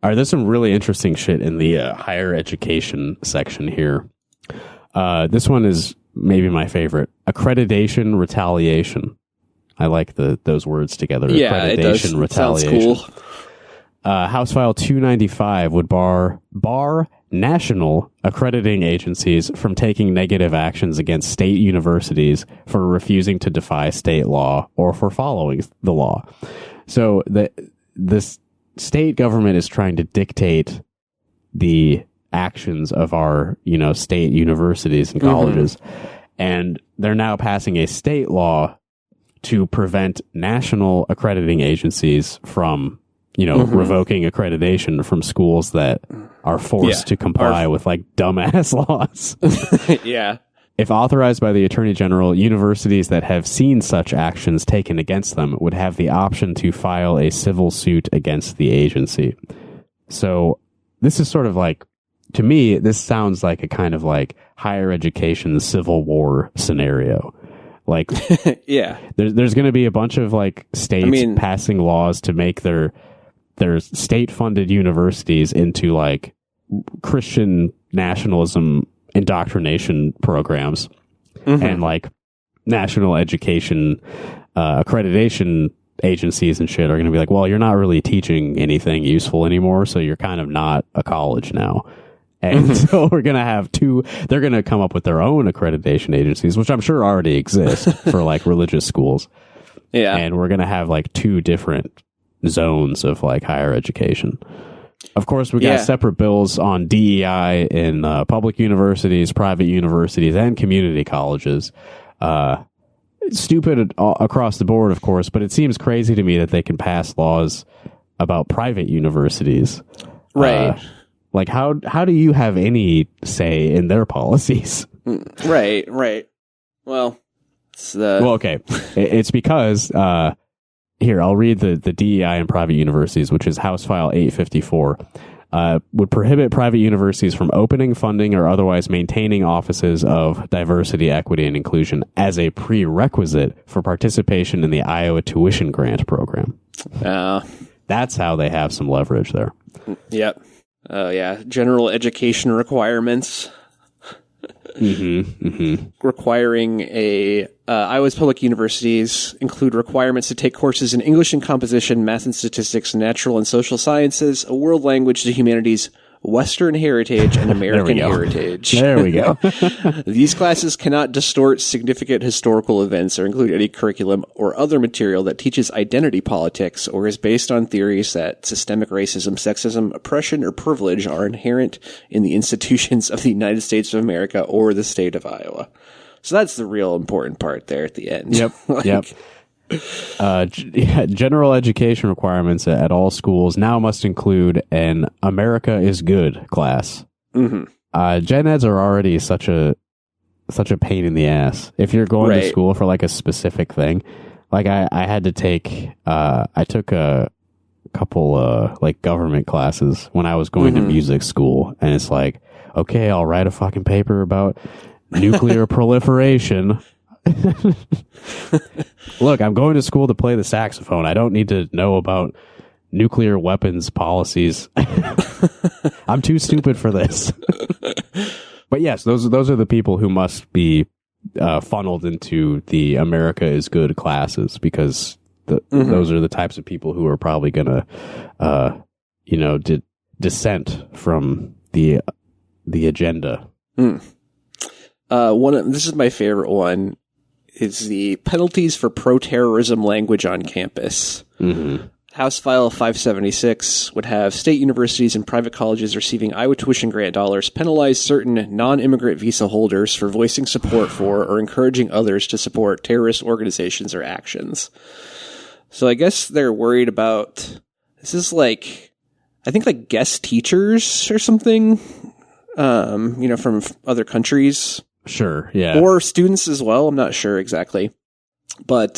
All right, there's some really interesting shit in the higher education section here. This one is maybe my favorite. Accreditation, retaliation. I like those words together. Yeah, Accreditation, it does. retaliation. It sounds cool. House File 295 would bar national accrediting agencies from taking negative actions against state universities for refusing to defy state law or for following the law. So this state government is trying to dictate the actions of our, state universities and colleges. And they're now passing a state law to prevent national accrediting agencies from, revoking accreditation from schools that are forced to comply with like dumbass laws. Yeah. If authorized by the Attorney General, universities that have seen such actions taken against them would have the option to file a civil suit against the agency. So this is sort of like, to me, this sounds like a kind of like higher education civil war scenario. Like, yeah, there's going to be a bunch of like states passing laws to make their state-funded universities into like Christian nationalism indoctrination programs, and like national education accreditation agencies and shit are going to be like, well, you're not really teaching anything useful anymore, so you're kind of not a college now. And so we're going to have they're going to come up with their own accreditation agencies, which I'm sure already exist for like religious schools. Yeah. And we're going to have like two different zones of like higher education. Of course, we got separate bills on DEI in public universities, private universities, and community colleges. Stupid across the board, of course, but it seems crazy to me that they can pass laws about private universities. Right. Like, how do you have any say in their policies? Right. Well, okay. It's because, here, I'll read the DEI in private universities, which is House File 854. Would prohibit private universities from opening, funding, or otherwise maintaining offices of diversity, equity, and inclusion as a prerequisite for participation in the Iowa tuition grant program. That's how they have some leverage there. Yep. General education requirements. Requiring Iowa's public universities include requirements to take courses in English and composition, math and statistics, natural and social sciences, a world language, the humanities, Western heritage, and American heritage. There we go. These classes cannot distort significant historical events or include any curriculum or other material that teaches identity politics or is based on theories that systemic racism, sexism, oppression, or privilege are inherent in the institutions of the United States of America or the state of Iowa. So that's the real important part there at the end. Yep. Yep. General education requirements at all schools now must include an America is Good class. Gen eds are already such a pain in the ass. If you're going to school for like a specific thing, like I had to take, I took a couple like government classes when I was going to music school, and it's like, okay, I'll write a fucking paper about nuclear proliferation. Look, I'm going to school to play the saxophone. I don't need to know about nuclear weapons policies. I'm too stupid for this. But yes, those are the people who must be funneled into the America is Good classes, because those are the types of people who are probably going to, dissent from the agenda. This is my favorite one. Is the penalties for pro-terrorism language on campus. House File 576 would have state universities and private colleges receiving Iowa tuition grant dollars penalize certain non-immigrant visa holders for voicing support for or encouraging others to support terrorist organizations or actions. So I guess they're worried about, this is like, I think like guest teachers or something, from other countries. Sure, yeah. Or students as well. I'm not sure exactly. But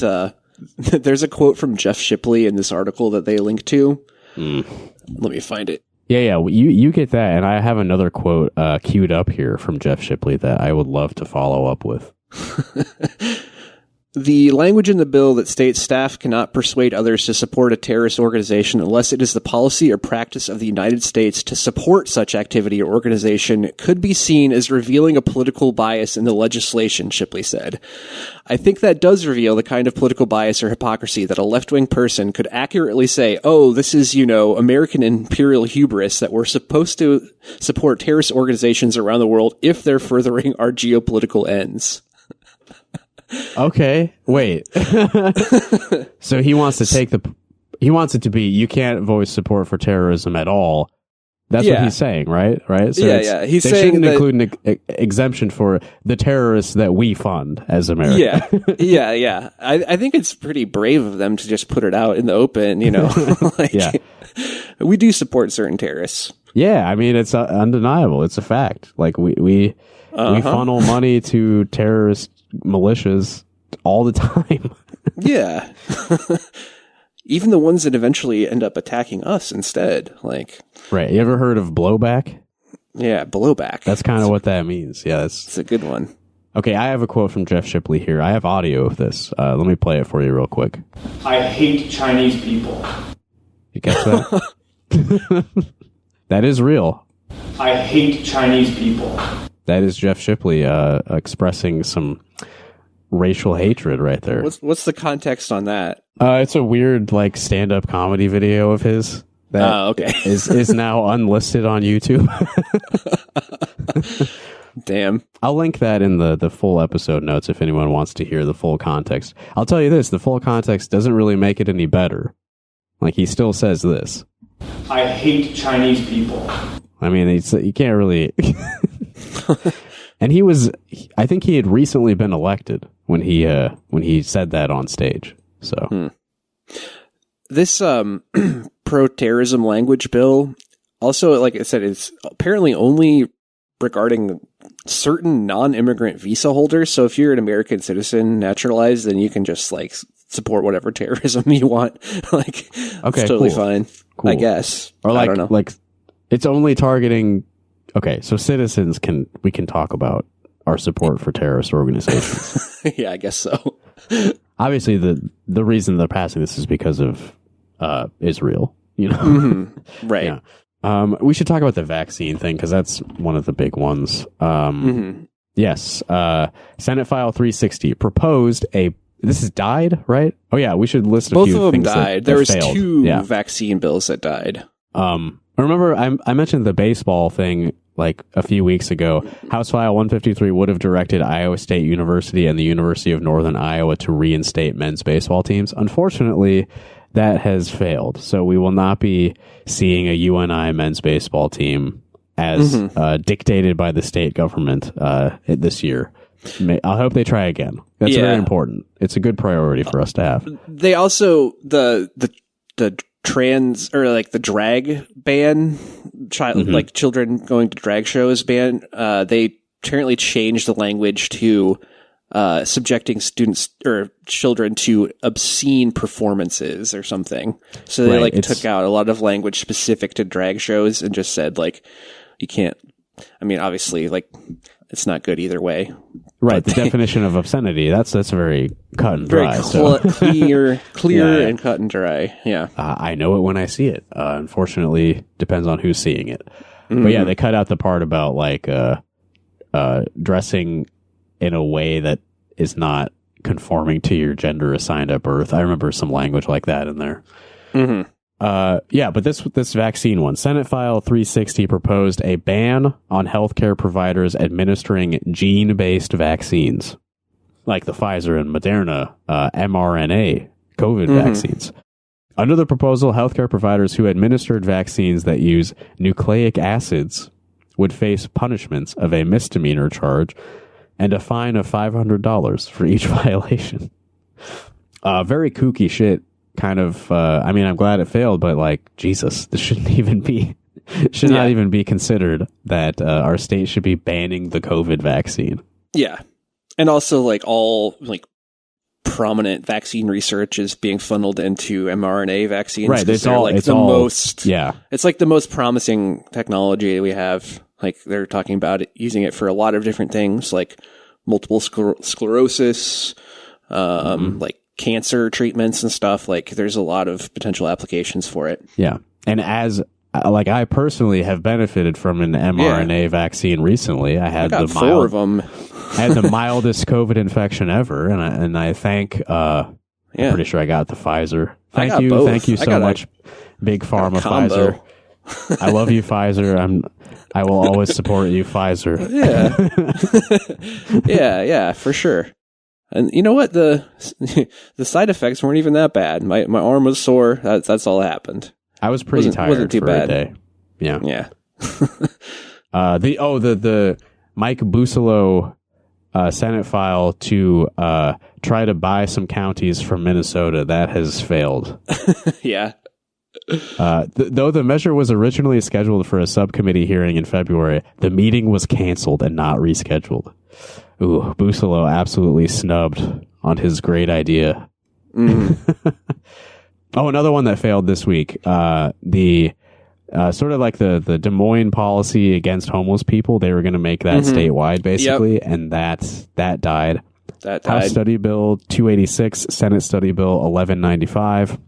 there's a quote from Jeff Shipley in this article that they link to. Let me find it. Yeah. You get that, and I have another quote queued up here from Jeff Shipley that I would love to follow up with. The language in the bill that states staff cannot persuade others to support a terrorist organization unless it is the policy or practice of the United States to support such activity or organization could be seen as revealing a political bias in the legislation, Shipley said. I think that does reveal the kind of political bias or hypocrisy that a left-wing person could accurately say, oh, this is, American imperial hubris that we're supposed to support terrorist organizations around the world if they're furthering our geopolitical ends. Okay, wait. So he wants it to be, you can't voice support for terrorism at all. That's what he's saying, right? Right? So He's they saying shouldn't that, include an exemption for the terrorists that we fund as America. Yeah. I think it's pretty brave of them to just put it out in the open, We do support certain terrorists. Yeah, I mean, it's undeniable. It's a fact. Like, we funnel money to terrorist militias all the time. Yeah. Even the ones that eventually end up attacking us instead. Right. You ever heard of blowback? Yeah, blowback. That's kind of what that means. Yeah, it's a good one. Okay, I have a quote from Jeff Shipley here. I have audio of this. Let me play it for you real quick. I hate Chinese people. You catch that? That is real. I hate Chinese people. That is Jeff Shipley expressing some racial hatred right there. What's the context on that? It's a weird stand-up comedy video of his that is now unlisted on YouTube. Damn. I'll link that in the full episode notes if anyone wants to hear the full context. I'll tell you this, the full context doesn't really make it any better. He still says this. I hate Chinese people. I mean, you can't really... And I think he had recently been elected when he said that on stage. So this pro-terrorism language bill also, like I said, it's apparently only regarding certain non-immigrant visa holders. So if you're an American citizen naturalized, then you can just support whatever terrorism you want. Okay, it's totally fine. Cool. I guess. Or I don't know. It's only targeting. Okay, so citizens we can talk about our support for terrorist organizations. Yeah, I guess so. Obviously, the reason they're passing this is because of Israel. Mm-hmm. Right. Yeah. We should talk about the vaccine thing because that's one of the big ones. Yes. Senate File 360 proposed this has died, right? Oh yeah, we should list both a few of them things died. There was failed. Two vaccine bills that died. Remember, I mentioned the baseball thing a few weeks ago. House File 153 would have directed Iowa State University and the University of Northern Iowa to reinstate men's baseball teams. Unfortunately, that has failed. So we will not be seeing a UNI men's baseball team as dictated by the state government this year. I hope they try again. That's very important. It's a good priority for us to have. They also the trans or the drag ban, children going to drag shows ban. They apparently changed the language to subjecting students or children to obscene performances or something. So they took out a lot of language specific to drag shows and just said you can't. I mean, obviously, it's not good either way. Right. The definition of obscenity, that's very cut and dry. Very clear and cut and dry. Yeah. I know it when I see it. Unfortunately, depends on who's seeing it. Mm-hmm. But yeah, they cut out the part about dressing in a way that is not conforming to your gender assigned at birth. I remember some language like that in there. Mm-hmm. But this vaccine one, Senate File 360 proposed a ban on healthcare providers administering gene-based vaccines, like the Pfizer and Moderna mRNA COVID vaccines. Under the proposal, healthcare providers who administered vaccines that use nucleic acids would face punishments of a misdemeanor charge and a fine of $500 for each violation. Very kooky shit. Kind of, I'm glad it failed, but Jesus, this shouldn't even be, not even be considered that our state should be banning the COVID vaccine. Yeah. And also all prominent vaccine research is being funneled into mRNA vaccines. Right. It's the most promising technology we have. They're talking about using it for a lot of different things, like multiple sclerosis, like cancer treatments and stuff. Like there's a lot of potential applications for it. Yeah. And as like I personally have benefited from an mRNA vaccine recently. I got 4 of them. I had the mildest COVID infection ever, and I thank. I'm pretty sure I got the Pfizer. Thank you so much, Big Pharma Pfizer. I love you, Pfizer. I will always support you, Pfizer. Yeah, for sure. And you know what? The side effects weren't even that bad. My arm was sore. That's all that happened. I was pretty tired wasn't too for bad. A day. Yeah. The Mike Busolo Senate file to try to buy some counties from Minnesota that has failed. Yeah. Though the measure was originally scheduled for a subcommittee hearing in February, the meeting was canceled and not rescheduled. Ooh, Busolo absolutely snubbed on his great idea. Oh, another one that failed this week. The sort of like the Des Moines policy against homeless people. They were going to make that statewide, basically, and that died. House Study Bill 286, Senate Study Bill 1195,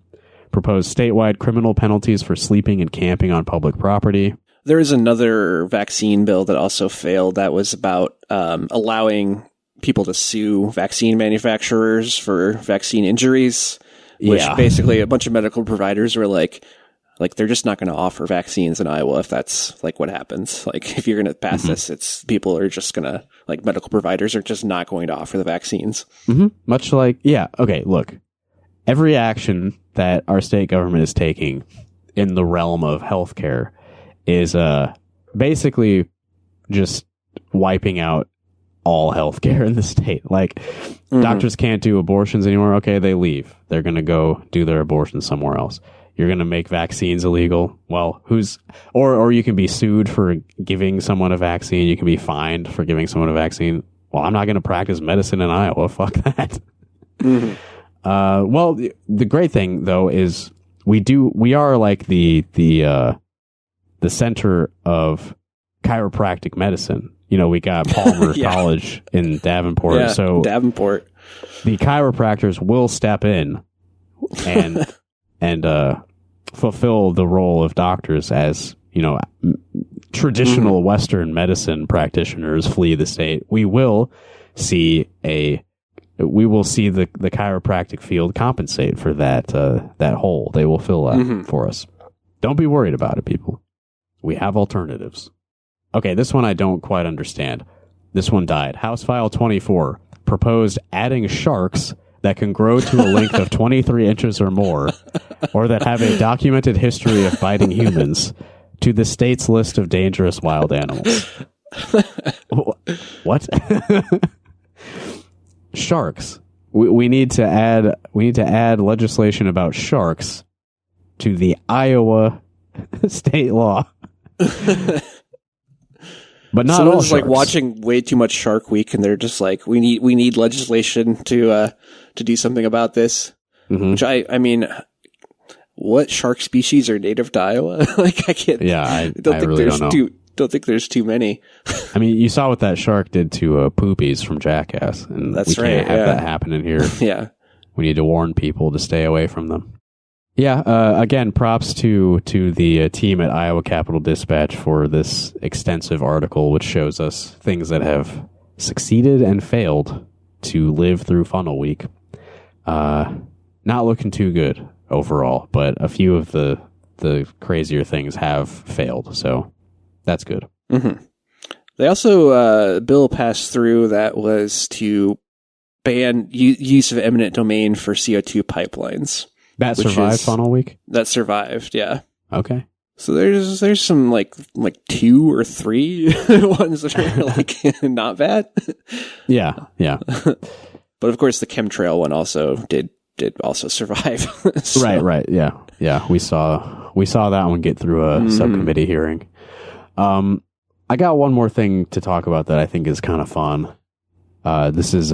proposed statewide criminal penalties for sleeping and camping on public property. There is another vaccine bill that also failed that was about allowing people to sue vaccine manufacturers for vaccine injuries. Which basically a bunch of medical providers were like they're just not going to offer vaccines in Iowa if that's like what happens. Like if you're going to pass this, it's people are just going to like medical providers are just not going to offer the vaccines. Much like, okay, look, every action that our state government is taking in the realm of healthcare is basically just wiping out all healthcare in the state. Like doctors can't do abortions anymore. Okay, they leave. They're going to go do their abortions somewhere else. You're going to make vaccines illegal. Well, or you can be sued for giving someone a vaccine. You can be fined for giving someone a vaccine. Well, I'm not going to practice medicine in Iowa. Fuck that. Well, the great thing though is we are like the center of chiropractic medicine. You know, we got Palmer College in Davenport. Yeah, so Davenport. The chiropractors will step in and fulfill the role of doctors as, you know, traditional Western medicine practitioners flee the state. We will see the chiropractic field compensate for that hole. They will fill that for us. Don't be worried about it, people. We have alternatives. Okay, this one I don't quite understand. This one died. House File 24 proposed adding sharks that can grow to a length of 23 inches or more, or that have a documented history of biting humans, to the state's list of dangerous wild animals. What? Sharks. We need to add legislation about sharks to the Iowa state law. But not all sharks. Like watching way too much Shark Week, and they're just like, we need legislation to do something about this. Which I mean, what shark species are native to Iowa? Like I can't. Yeah, I really don't know. Don't think there's too many. I mean, you saw what that shark did to Poopies from Jackass, and that's we can't have that happening here. Yeah, we need to warn people to stay away from them. Yeah, again, props to the team at Iowa Capitol Dispatch for this extensive article, which shows us things that have succeeded and failed to live through Funnel Week. Not looking too good overall, but a few of the crazier things have failed, so that's good. They also, a bill passed through that was to ban use of eminent domain for CO2 pipelines. That survived Funnel Week? That survived, yeah. Okay. So there's some like 2 or 3 ones that are like not bad. Yeah. But of course the chemtrail one also did also survive. So. Right. Yeah. We saw that one get through a subcommittee hearing. I got one more thing to talk about that I think is kind of fun. This is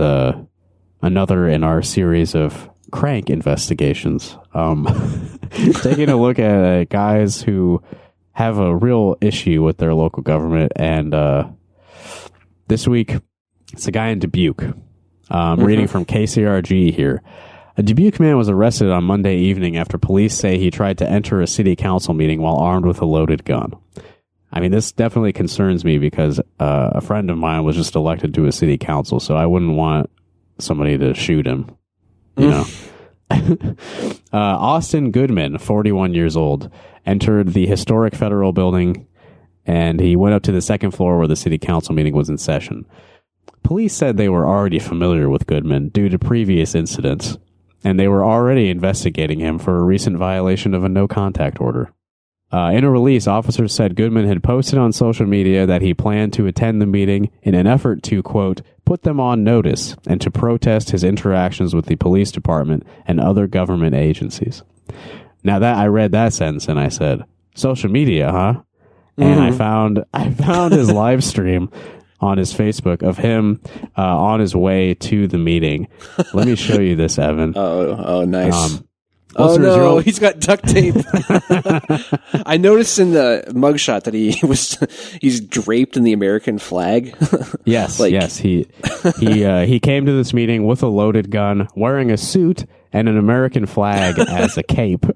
another in our series of crank investigations. Taking a look at guys who have a real issue with their local government, and this week it's a guy in Dubuque. I'm reading from KCRG here. A Dubuque man was arrested on Monday evening after police say he tried to enter a city council meeting while armed with a loaded gun. I mean, this definitely concerns me because a friend of mine was just elected to a city council, so I wouldn't want somebody to shoot him, you know. Austin Goodman, 41 years old, entered the historic federal building, and he went up to the second floor where the city council meeting was in session. Police said they were already familiar with Goodman due to previous incidents, and they were already investigating him for a recent violation of a no-contact order. In a release, officers said Goodman had posted on social media that he planned to attend the meeting in an effort to, quote, put them on notice and to protest his interactions with the police department and other government agencies. Now that I read that sentence and I said, social media, huh? And I found his live stream on his Facebook of him on his way to the meeting. Let me show you this, Evan. Oh, nice. Oh no, he's got duct tape. I noticed in the mugshot that he's draped in the American flag. Yes, yes. He came to this meeting with a loaded gun, wearing a suit and an American flag as a cape.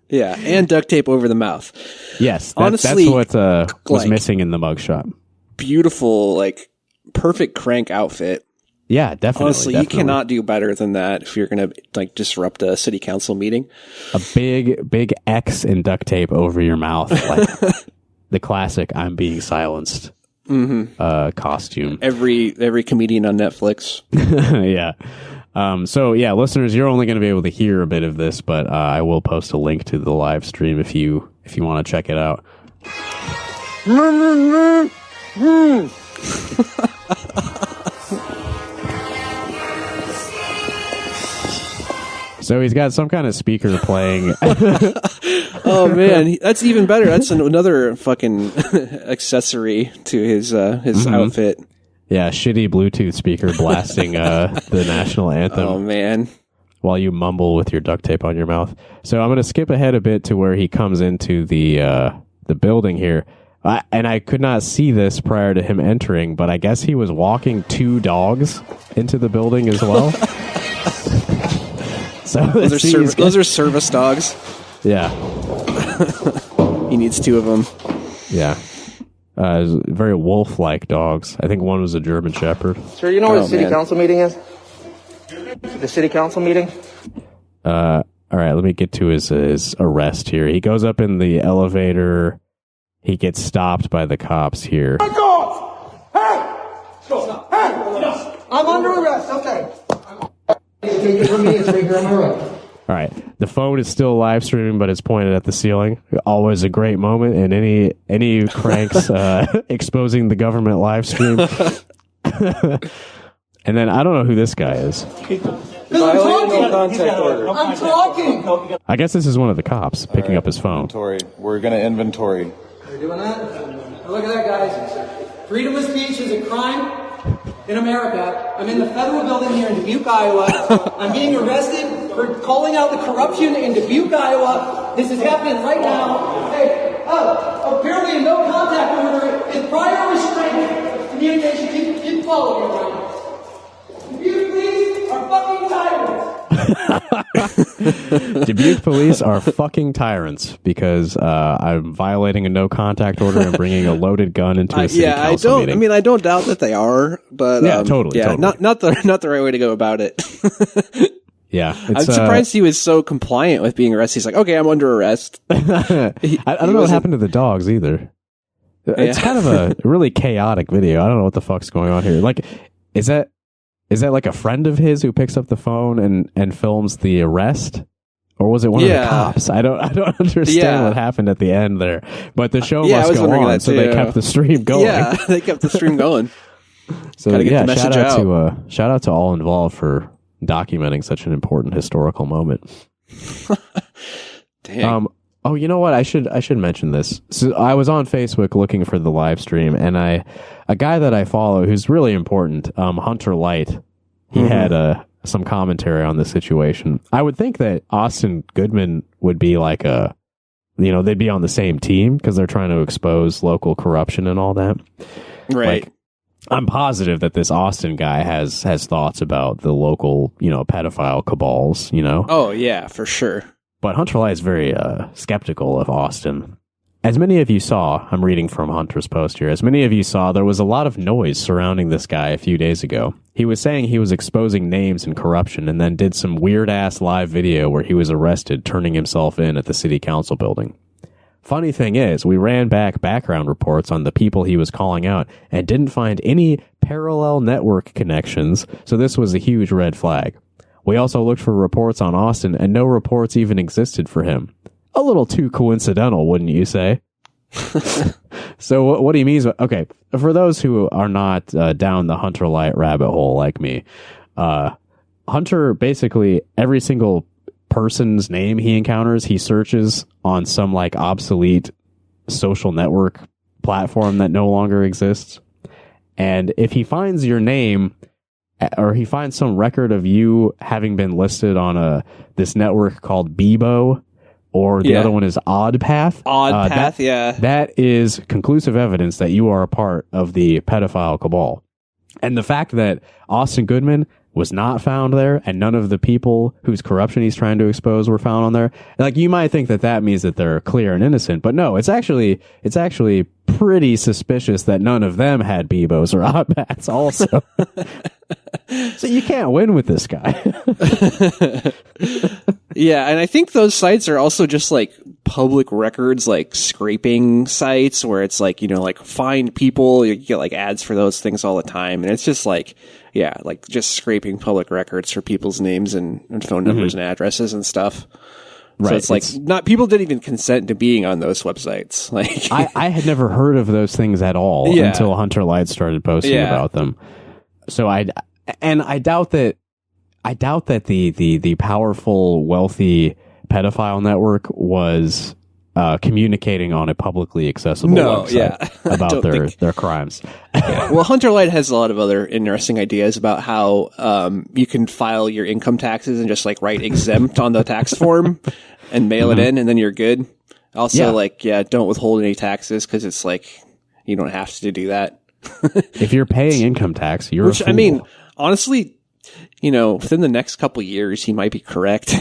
Yeah, and duct tape over the mouth. Yes, honestly, that's what was missing in the mugshot. Beautiful, like perfect crank outfit. Yeah, definitely. Honestly, you cannot do better than that if you're going to like disrupt a city council meeting. A big X in duct tape over your mouth, like the classic "I'm being silenced" costume. Every comedian on Netflix. Yeah. So yeah, listeners, you're only going to be able to hear a bit of this, but I will post a link to the live stream if you want to check it out. So he's got some kind of speaker playing. Oh man, that's even better. That's another fucking accessory to his outfit. Yeah, shitty Bluetooth speaker blasting the national anthem. Oh man, while you mumble with your duct tape on your mouth. So I'm going to skip ahead a bit to where he comes into the building here. And I could not see this prior to him entering, but I guess he was walking two dogs into the building as well. So those are service dogs. Yeah. He needs two of them. Yeah. Very wolf-like dogs. I think one was a German Shepherd. Sir, you know what the city council meeting is? The city council meeting? All right, let me get to his arrest here. He goes up in the elevator. He gets stopped by the cops here. Hey! I'm under arrest, okay. Take it from me, it's right here on my right. All right. The phone is still live streaming, but it's pointed at the ceiling. Always a great moment, and any cranks exposing the government live stream. And then I don't know who this guy is. I'm talking. I guess this is one of the cops picking up his phone. We're going to inventory. You're doing that? Look at that, guys. Freedom of speech is a crime in America. I'm in the federal building here in Dubuque, Iowa. I'm being arrested for calling out the corruption in Dubuque, Iowa. This is happening right now. Hey, apparently a no contact order is prior restraint communication. Keep following me right now. Dubuque police are fucking tyrants. Dubuque police are fucking tyrants because I'm violating a no contact order and bringing a loaded gun into a city council meeting. I mean, I don't doubt that they are, but totally. Not the right way to go about it. Yeah, I'm surprised he was so compliant with being arrested. He's like, okay, I'm under arrest. I don't know what happened to the dogs either. It's kind of a really chaotic video. I don't know what the fuck's going on here. Like, is that like a friend of his who picks up the phone and films the arrest? Or was it one of the cops? I don't understand what happened at the end there. But the show must go on, so they kept the stream going. Yeah, they kept the stream going. So gotta get the message out. Shout out to all involved for documenting such an important historical moment. Dang. Oh, you know what? I should mention this. So I was on Facebook looking for the live stream, and a guy that I follow who's really important, Hunter Light, he had some commentary on the situation. I would think that Austin Goodman would be like they'd be on the same team because they're trying to expose local corruption and all that. Right. Like, I'm positive that this Austin guy has thoughts about the local, pedophile cabals, Oh, yeah, for sure. But Hunter Light is very skeptical of Austin. As many of you saw, I'm reading from Hunter's post here, as many of you saw, there was a lot of noise surrounding this guy a few days ago. He was saying he was exposing names and corruption and then did some weird-ass live video where he was arrested turning himself in at the city council building. Funny thing is, we ran back background reports on the people he was calling out and didn't find any parallel network connections, so this was a huge red flag. We also looked for reports on Austin, and no reports even existed for him. A little too coincidental, wouldn't you say? So what he means, okay, for those who are not down the Hunter Light rabbit hole like me, Hunter, basically, every single person's name he encounters, he searches on some like obsolete social network platform that no longer exists. And if he finds your name, or he finds some record of you having been listed on this network called Bebo, or the other one is OddPath. OddPath, That is conclusive evidence that you are a part of the pedophile cabal. And the fact that Austin Goodman was not found there, and none of the people whose corruption he's trying to expose were found on there. Like, you might think that means that they're clear and innocent, but no, it's actually pretty suspicious that none of them had Bebos or Oddbats also. So you can't win with this guy. Yeah, and I think those sites are also just like public records, like scraping sites where it's like, like find people, you get like ads for those things all the time. And it's just like, yeah, like just scraping public records for people's names and phone numbers and addresses and stuff. Right. So it's like not people didn't even consent to being on those websites. Like I had never heard of those things at all until Hunter Light started posting about them. So I doubt that the powerful, wealthy pedophile network was communicating on a publicly accessible website about their crimes. Well, Hunter Light has a lot of other interesting ideas about how you can file your income taxes and just like write exempt on the tax form and mail it in, and then you're good. Also, don't withhold any taxes because it's like you don't have to do that. If you're paying income tax, you're a fool. I mean, honestly, within the next couple years, he might be correct.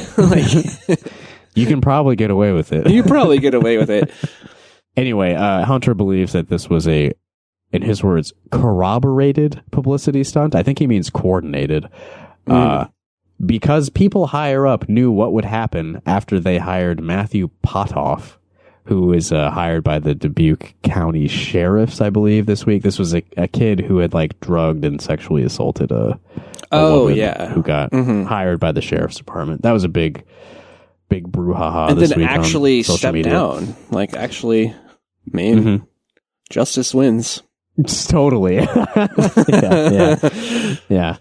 You can probably get away with it. You probably get away with it. Anyway, Hunter believes that this was in his words, corroborated publicity stunt. I think he means coordinated. Because people higher up knew what would happen after they hired Matthew Potoff, who is hired by the Dubuque County Sheriffs, I believe, this week. This was a kid who had like drugged and sexually assaulted a woman who got hired by the Sheriff's Department. That was a big brouhaha this week. And then actually stepped down. Like, actually, man, justice wins. Totally. Yeah.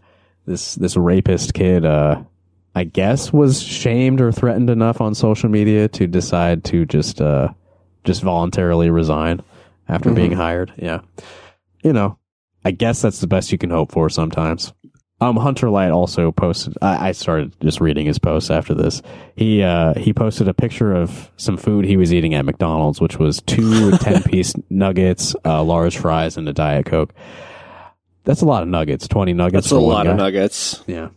This rapist kid, I guess, was shamed or threatened enough on social media to decide to just voluntarily resign after being hired. Yeah. I guess that's the best you can hope for sometimes. Hunter Light also posted, I started just reading his posts after this. He posted a picture of some food he was eating at McDonald's, which was 2 10-piece nuggets, large fries, and a Diet Coke. That's a lot of nuggets, 20 nuggets. That's a lot of nuggets. Yeah.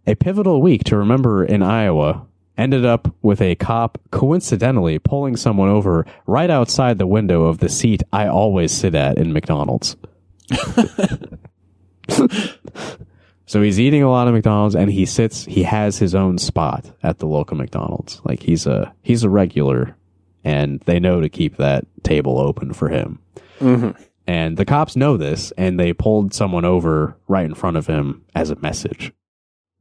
A pivotal week to remember in Iowa ended up with a cop coincidentally pulling someone over right outside the window of the seat I always sit at in McDonald's. So he's eating a lot of McDonald's, and he has his own spot at the local McDonald's. Like he's a regular, and they know to keep that table open for him. And the cops know this, and they pulled someone over right in front of him as a message.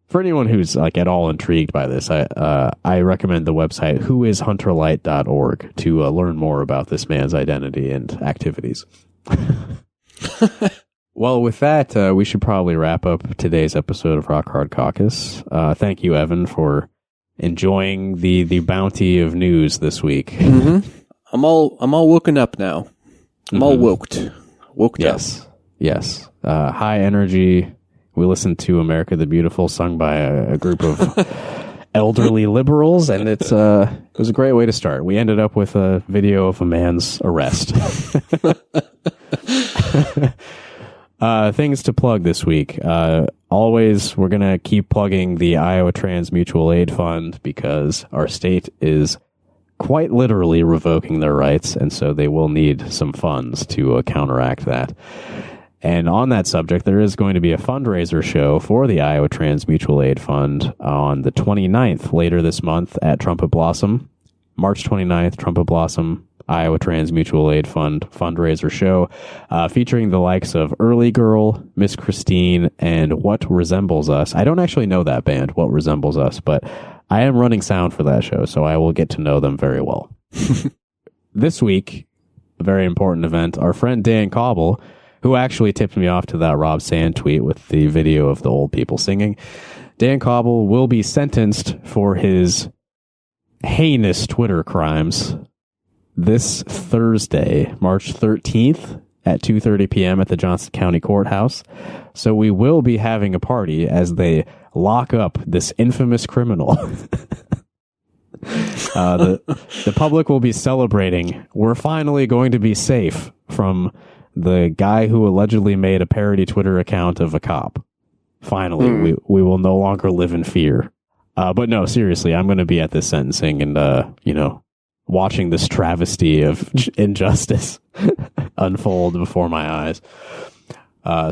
For anyone who's like at all intrigued by this, I recommend the website whoishunterlight.org to learn more about this man's identity and activities. Well, with that, we should probably wrap up today's episode of Rock Hard Caucus. Thank you, Evan, for enjoying the bounty of news this week. I'm all woken up now. I'm all woked up. Yes. High energy. We listened to America the Beautiful sung by a group of elderly liberals, and it was a great way to start. We ended up with a video of a man's arrest. Things to plug this week. Always, we're going to keep plugging the Iowa Trans Mutual Aid Fund because our state is quite literally revoking their rights, and so they will need some funds to counteract that. And on that subject, there is going to be a fundraiser show for the Iowa Trans Mutual Aid Fund on the 29th, later this month at Trumpet Blossom. March 29th, Trumpet Blossom, Iowa Trans Mutual Aid Fund fundraiser show, featuring the likes of Early Girl, Miss Christine, and What Resembles Us. I don't actually know that band, What Resembles Us, but I am running sound for that show, so I will get to know them very well. This week, a very important event, our friend Dan Cobble, who actually tipped me off to that Rob Sand tweet with the video of the old people singing. Dan Cobble will be sentenced for his heinous Twitter crimes this Thursday, March 13th at 2:30 p.m. at the Johnson County Courthouse. So we will be having a party as they lock up this infamous criminal. The public will be celebrating. We're finally going to be safe from the guy who allegedly made a parody Twitter account of a cop. Finally, we will no longer live in fear. But no, seriously, I'm going to be at this sentencing and, watching this travesty of injustice unfold before my eyes.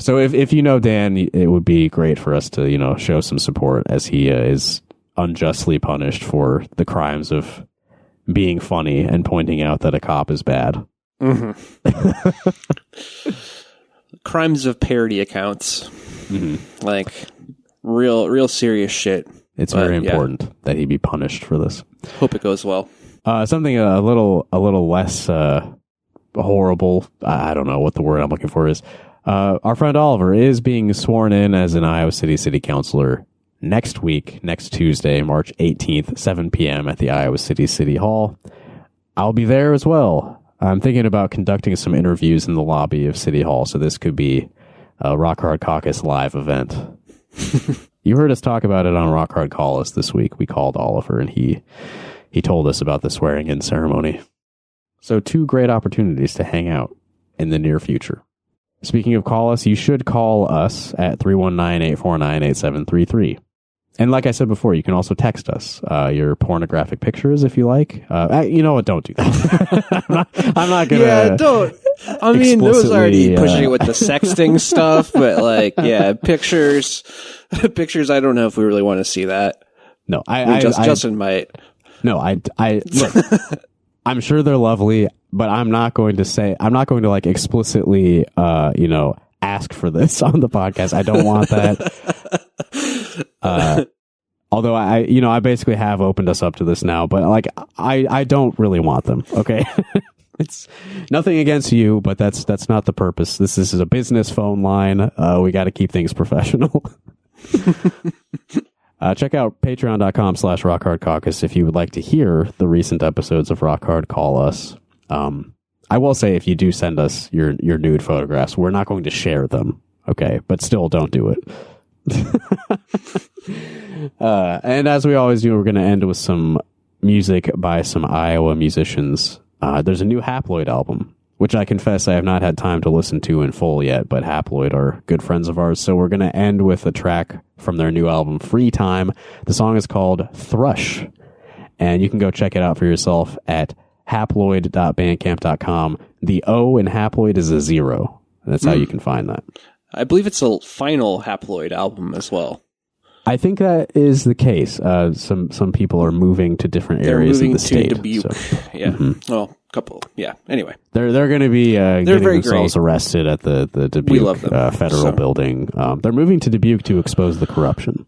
So if you know Dan, it would be great for us to, show some support as he is unjustly punished for the crimes of being funny and pointing out that a cop is bad. Mm-hmm. Crimes of parody accounts. Mm-hmm. Like real serious shit. It's very important that he be punished for this. Hope it goes well. Something a little less horrible. I don't know what the word I'm looking for is. Our friend Oliver is being sworn in as an Iowa City Councilor next week, next Tuesday, March 18th, 7 p.m. at the Iowa City Hall. I'll be there as well. I'm thinking about conducting some interviews in the lobby of City Hall, so this could be a Rock Hard Caucus live event. You heard us talk about it on Rock Hard Caucus this week. We called Oliver, and he told us about the swearing-in ceremony. So 2 great opportunities to hang out in the near future. Speaking of call us, you should call us at 319-849-8733. And like I said before, you can also text us your pornographic pictures if you like. You know what? Don't do that. I'm not gonna. Yeah, don't. I mean, it was already pushing it with the sexting stuff, but pictures. I don't know if we really want to see that. No, Justin might. No, look. I'm sure they're lovely, but I'm not going to like explicitly, ask for this on the podcast. I don't want that. Although I basically have opened us up to this now, but I don't really want them. Okay. It's nothing against you, but that's not the purpose. This is a business phone line. We got to keep things professional. Check out patreon.com/rockhardcaucus if you would like to hear the recent episodes of Rock Hard Call Us. I will say, if you do send us your nude photographs, we're not going to share them. Okay. But still, don't do it. And as we always do, we're going to end with some music by some Iowa musicians. There's a new Haploid album, which I confess I have not had time to listen to in full yet, but Haploid are good friends of ours. So we're going to end with a track from their new album, Free Time. The song is called Thrush, and you can go check it out for yourself at haploid.bandcamp.com. The O in Haploid is a 0. That's how you can find that. I believe it's a final Haploid album as well. I think that is the case. Some people are moving to different areas of the state. They're moving to Dubuque. So. Yeah. Mm-hmm. Well, couple. Yeah. Anyway, they're going to be getting themselves arrested at the Dubuque federal building. They're moving to Dubuque to expose the corruption.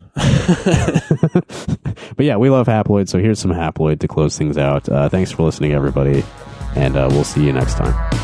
But yeah, we love Haploid. So here's some Haploid to close things out. Thanks for listening, everybody, and we'll see you next time.